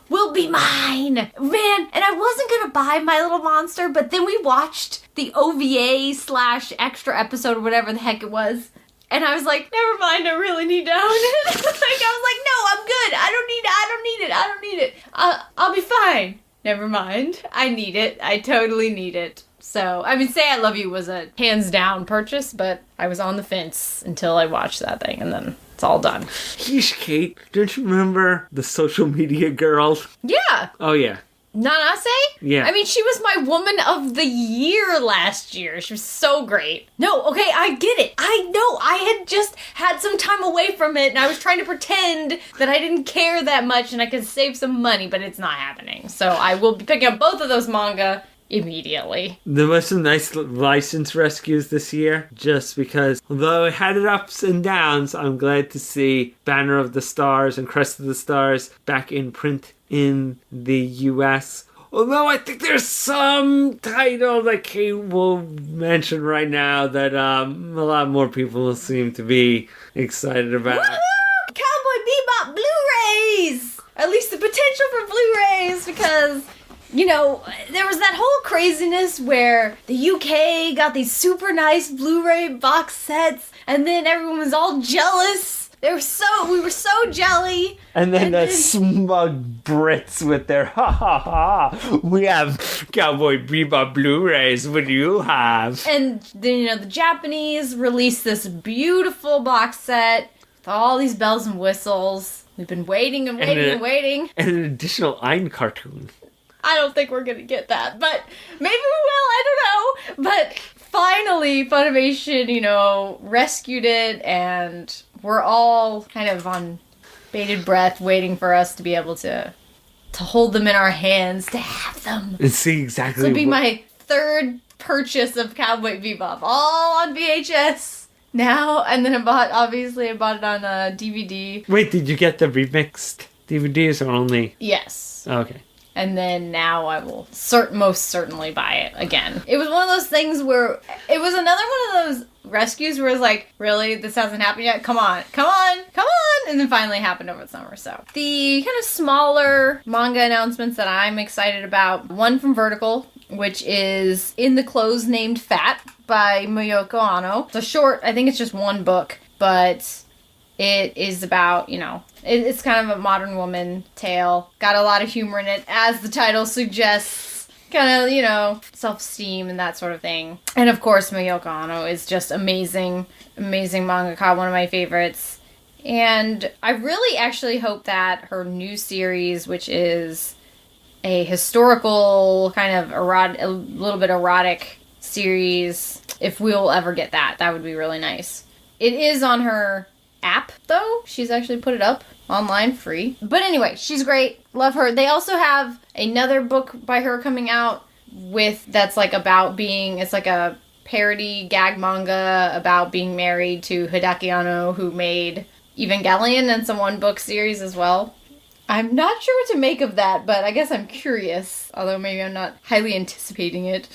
will be mine. Man, and I wasn't gonna buy My Little Monster, but then we watched the OVA/extra episode or whatever the heck it was. And I was like, never mind, I really need to own it. I was like, no, I'm good. I don't need it. I'll be fine. Never mind. I need it. I totally need it. So, I mean, Say I Love You was a hands down purchase, but I was on the fence until I watched that thing, and then it's all done. Yeesh, Kate, don't you remember the social media girl? Yeah. Oh, yeah. Nanase? Yeah. I mean, she was my woman of the year last year. She was so great. No, okay, I get it. I know. I had just had some time away from it, and I was trying to pretend that I didn't care that much and I could save some money, but it's not happening. So I will be picking up both of those manga immediately. There was some nice license rescues this year, just because, although it had its ups and downs, I'm glad to see Banner of the Stars and Crest of the Stars back in print in the US. Although I think there's some title that Kate will mention right now that a lot more people will seem to be excited about. Woohoo! Cowboy Bebop Blu-rays! At least the potential for Blu-rays, because, you know, there was that whole craziness where the UK got these super nice Blu-ray box sets, and then everyone was all jealous. We were so jelly. And then the smug Brits with their we have Cowboy Bebop Blu-rays, what do you have? And then, you know, the Japanese released this beautiful box set with all these bells and whistles. We've been waiting and waiting. And an additional Ein cartoon. I don't think we're gonna get that, but maybe we will, I don't know. But finally, Funimation, you know, rescued it, and we're all kind of on bated breath waiting for us to be able to hold them in our hands, to have them. And see exactly This will be my third purchase of Cowboy Bebop, all on VHS now, and then I bought it on DVD. Wait, did you get the remixed DVDs or only? Yes. Okay. And then now I will most certainly buy it again. It was one of those things where it was another one of those rescues where it's like, really, this hasn't happened yet? Come on. And then finally it happened over the summer. So the kind of smaller manga announcements that I'm excited about, one from Vertical, which is In the Clothes Named Fat by Miyoko Ano. It's a short, I think it's just one book, but it is about, you know, it's kind of a modern woman tale. Got a lot of humor in it, as the title suggests. Kind of, you know, self-esteem and that sort of thing. And of course, Miyoko Ano is just amazing mangaka, one of my favorites. And I really actually hope that her new series, which is a historical kind of a little bit erotic series, if we'll ever get that would be really nice. It is on her app, though. She's actually put it up online free. But anyway, she's great. Love her. They also have another book by her coming out that's like about it's like a parody gag manga about being married to Hideaki Anno, who made Evangelion and some one-book series as well. I'm not sure what to make of that, but I guess I'm curious, although maybe I'm not highly anticipating it.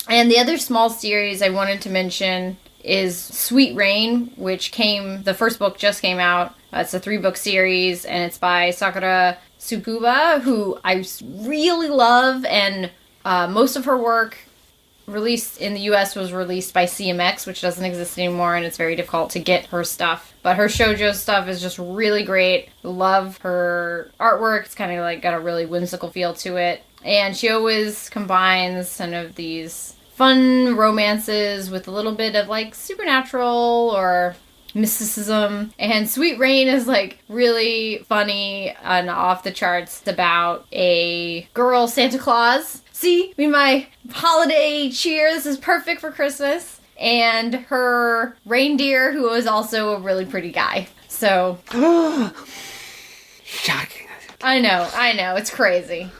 And the other small series I wanted to mention is Sweet Rain, the first book just came out. It's a 3-book series, and it's by Sakura Tsukuba, who I really love, and most of her work released in the US was released by CMX, which doesn't exist anymore, and it's very difficult to get her stuff. But her shoujo stuff is just really great. Love her artwork. It's kind of like got a really whimsical feel to it. And she always combines some of these fun romances with a little bit of like supernatural or mysticism. And Sweet Rain is like really funny and off the charts. It's about a girl Santa Claus. See, my holiday cheer. This is perfect for Christmas. And her reindeer, who is also a really pretty guy. So shocking. I know. It's crazy.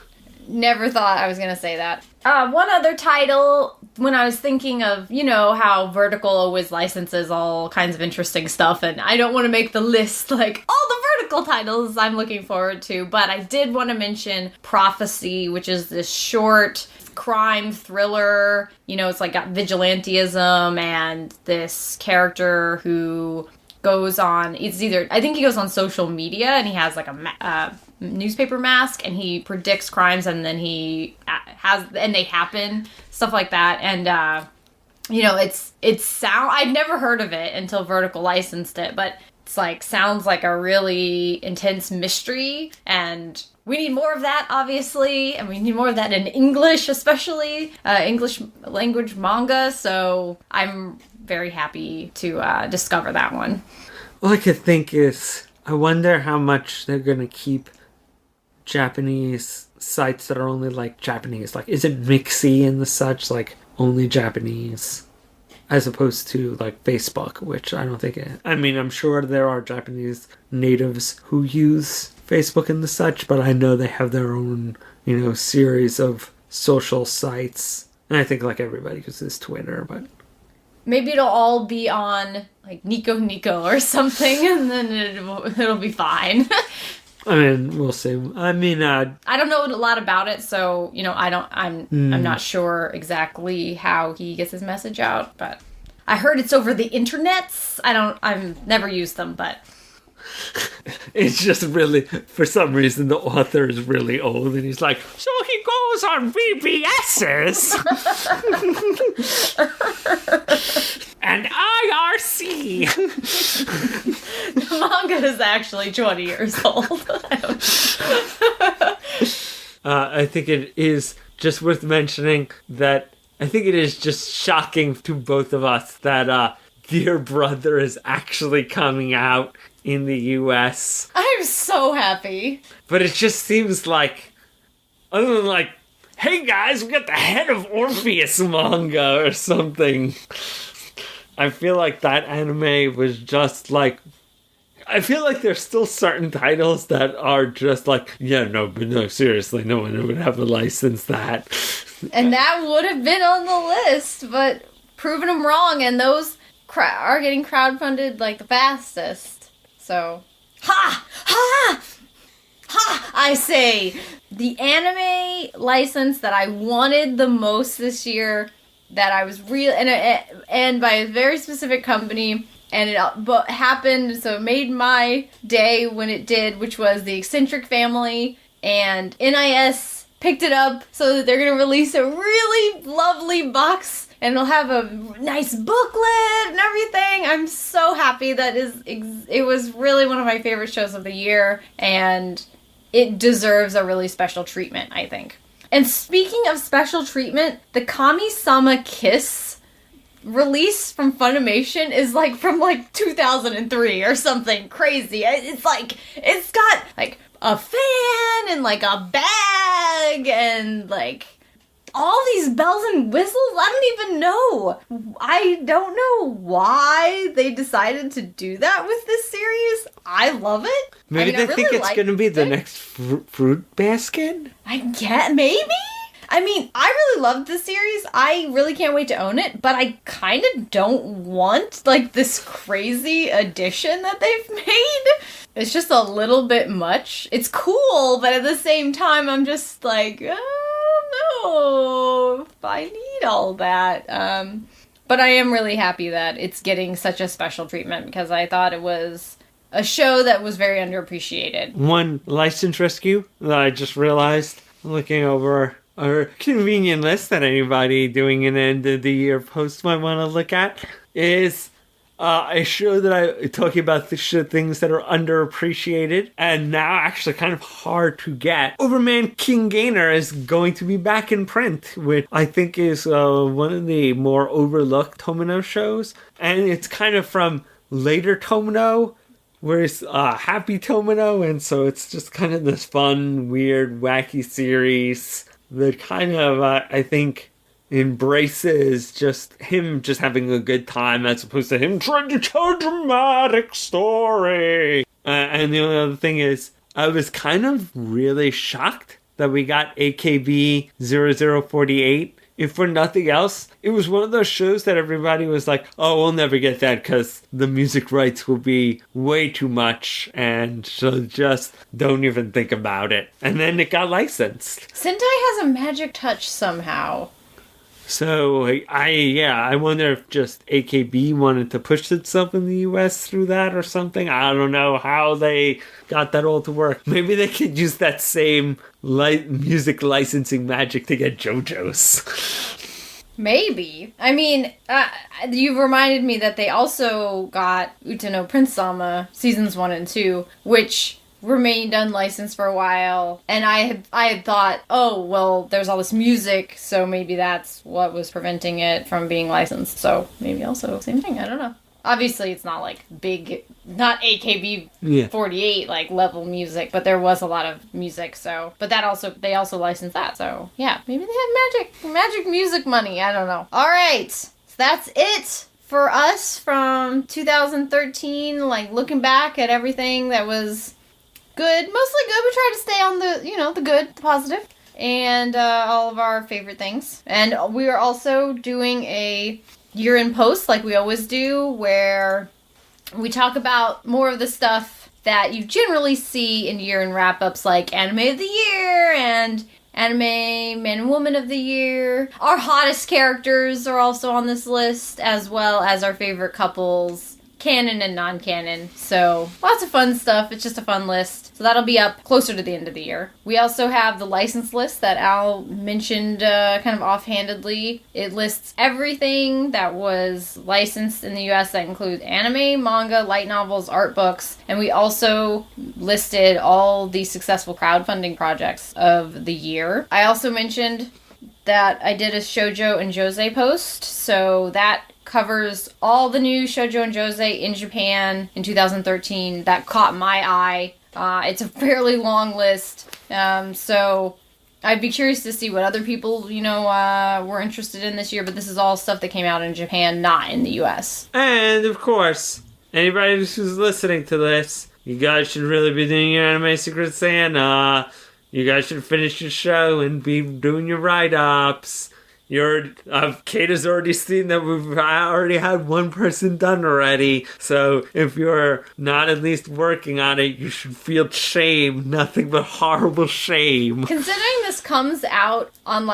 Never thought I was going to say that. One other title, when I was thinking of, you know, how Vertical always licenses all kinds of interesting stuff, and I don't want to make the list like, all the Vertical canonical titles I'm looking forward to, but I did want to mention Prophecy, which is this short crime thriller. You know, it's like got vigilantism and this character who goes on, I think he goes on social media and he has like a newspaper mask and he predicts crimes and then they happen, stuff like that. And, you know, I'd never heard of it until Vertical licensed it, but it's like, sounds like a really intense mystery, and we need more of that, obviously, and we need more of that in English, especially, English language manga, so I'm very happy to discover that one. All I could think is, I wonder how much they're gonna keep Japanese sites that are only like Japanese. Like, is it Mixi and the such, like only Japanese, as opposed to like Facebook, which I don't think I mean, I'm sure there are Japanese natives who use Facebook and the such, but I know they have their own, you know, series of social sites. And I think like everybody uses Twitter, but maybe it'll all be on like Nico Nico or something, and then it'll be fine. I mean, we'll see. I mean, I don't know a lot about it, so, you know, I'm not sure exactly how he gets his message out, but I heard it's over the internets. I've never used them, but it's just really, for some reason, the author is really old, and he's like, so he goes on BBSs and IRC. The manga is actually 20 years old. I think it is just worth mentioning that I think it is just shocking to both of us that Dear Brother is actually coming out in the US. I'm so happy. But it just seems like, other than like, hey guys, we got the Head of Orpheus manga or something. I feel like that anime was just like, I feel like there's still certain titles that are just like, yeah, no, seriously, no one would have a license that. And that would have been on the list, but proving them wrong, and those are getting crowdfunded like the fastest. So, ha! I say, the anime license that I wanted the most this year, that I was and by a very specific company, and it happened, so it made my day when it did, which was The Eccentric Family, and NIS picked it up, so that they're going to release a really lovely box, and it'll have a nice booklet and everything. I'm so happy that it was really one of my favorite shows of the year, and it deserves a really special treatment, I think. And speaking of special treatment, the Kami-sama Kiss release from Funimation is like from like 2003 or something crazy. It's like, it's got like a fan and like a bag and like all these bells and whistles. I don't even know. I don't know why they decided to do that with this series. I love it. Maybe they think it's going to be the next fruit basket? I get, maybe? I mean, I really loved this series. I really can't wait to own it, but I kind of don't want, like, this crazy addition that they've made. It's just a little bit much. It's cool, but at the same time, I'm just like, oh, no, if I need all that. But I am really happy that it's getting such a special treatment, because I thought it was a show that was very underappreciated. One license rescue that I just realized, looking over our convenient list that anybody doing an end of the year post might want to look at, is a show that I talking about the things that are underappreciated and now actually kind of hard to get. Overman King Gainer is going to be back in print, which I think is one of the more overlooked Tomino shows, and it's kind of from later Tomino, whereas Happy Tomino, and so it's just kind of this fun, weird, wacky series that kind of, I think, embraces just him just having a good time as opposed to him trying to tell a dramatic story. And the only other thing is, I was kind of really shocked that we got AKB 0048 if for nothing else, it was one of those shows that everybody was like, oh, we'll never get that because the music rights will be way too much, and so just don't even think about it. And then it got licensed. Sentai has a magic touch somehow. So, I wonder if just AKB wanted to push itself in the US through that or something. I don't know how they got that all to work. Maybe they could use that same music licensing magic to get JoJo's. Maybe. I mean, you've reminded me that they also got Utano Prince Sama seasons 1 and 2, which remained unlicensed for a while, and I had thought, oh, well, there's all this music, so maybe that's what was preventing it from being licensed. So maybe also same thing, I don't know. Obviously, it's not like big, not AKB 48 like level music, but there was a lot of music. So, but they also licensed that. So yeah, maybe they have magic music money. I don't know. All right, so that's it for us from 2013. Like looking back at everything that was good, mostly good. We try to stay on the, the good, the positive, and all of our favorite things. And we are also doing a year-end post like we always do, where we talk about more of the stuff that you generally see in year-end wrap-ups, like Anime of the Year and Anime Man and Woman of the Year. Our hottest characters are also on this list, as well as our favorite couples, canon and non-canon. So lots of fun stuff. It's just a fun list. So that'll be up closer to the end of the year. We also have the license list that Al mentioned kind of offhandedly. It lists everything that was licensed in the US. That includes anime, manga, light novels, art books, and we also listed all the successful crowdfunding projects of the year. I also mentioned that I did a shoujo and josei post, so that covers all the new shoujo and josei in Japan in 2013 that caught my eye. It's a fairly long list, so I'd be curious to see what other people, were interested in this year, but this is all stuff that came out in Japan, not in the US. And, of course, anybody who's listening to this, you guys should really be doing your Anime Secret Santa. You guys should finish your show and be doing your write-ups. Kata's already seen that we've already had one person done already. So if you're not at least working on it, you should feel shame. Nothing but horrible shame. Considering this comes out on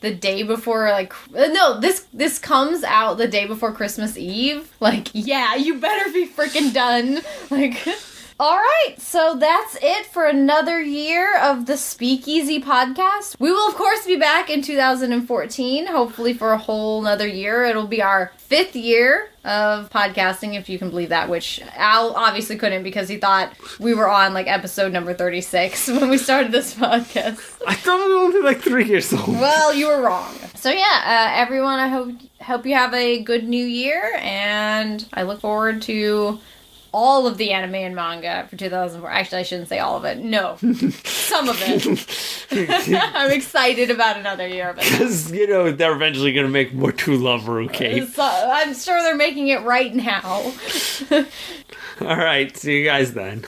the day before, this comes out the day before Christmas Eve. Yeah, you better be freaking done. Alright, so that's it for another year of the Speakeasy podcast. We will, of course, be back in 2014, hopefully for a whole nother year. It'll be our 5th year of podcasting, if you can believe that, which Al obviously couldn't because he thought we were on, episode number 36 when we started this podcast. I thought we were only, 3 years old. Well, you were wrong. So yeah, everyone, I hope you have a good new year, and I look forward to all of the anime and manga for 2004. Actually, I shouldn't say all of it. No. Some of it. I'm excited about another year of it. Because, they're eventually going to make more True Love Kate. So, I'm sure they're making it right now. Alright, see you guys then.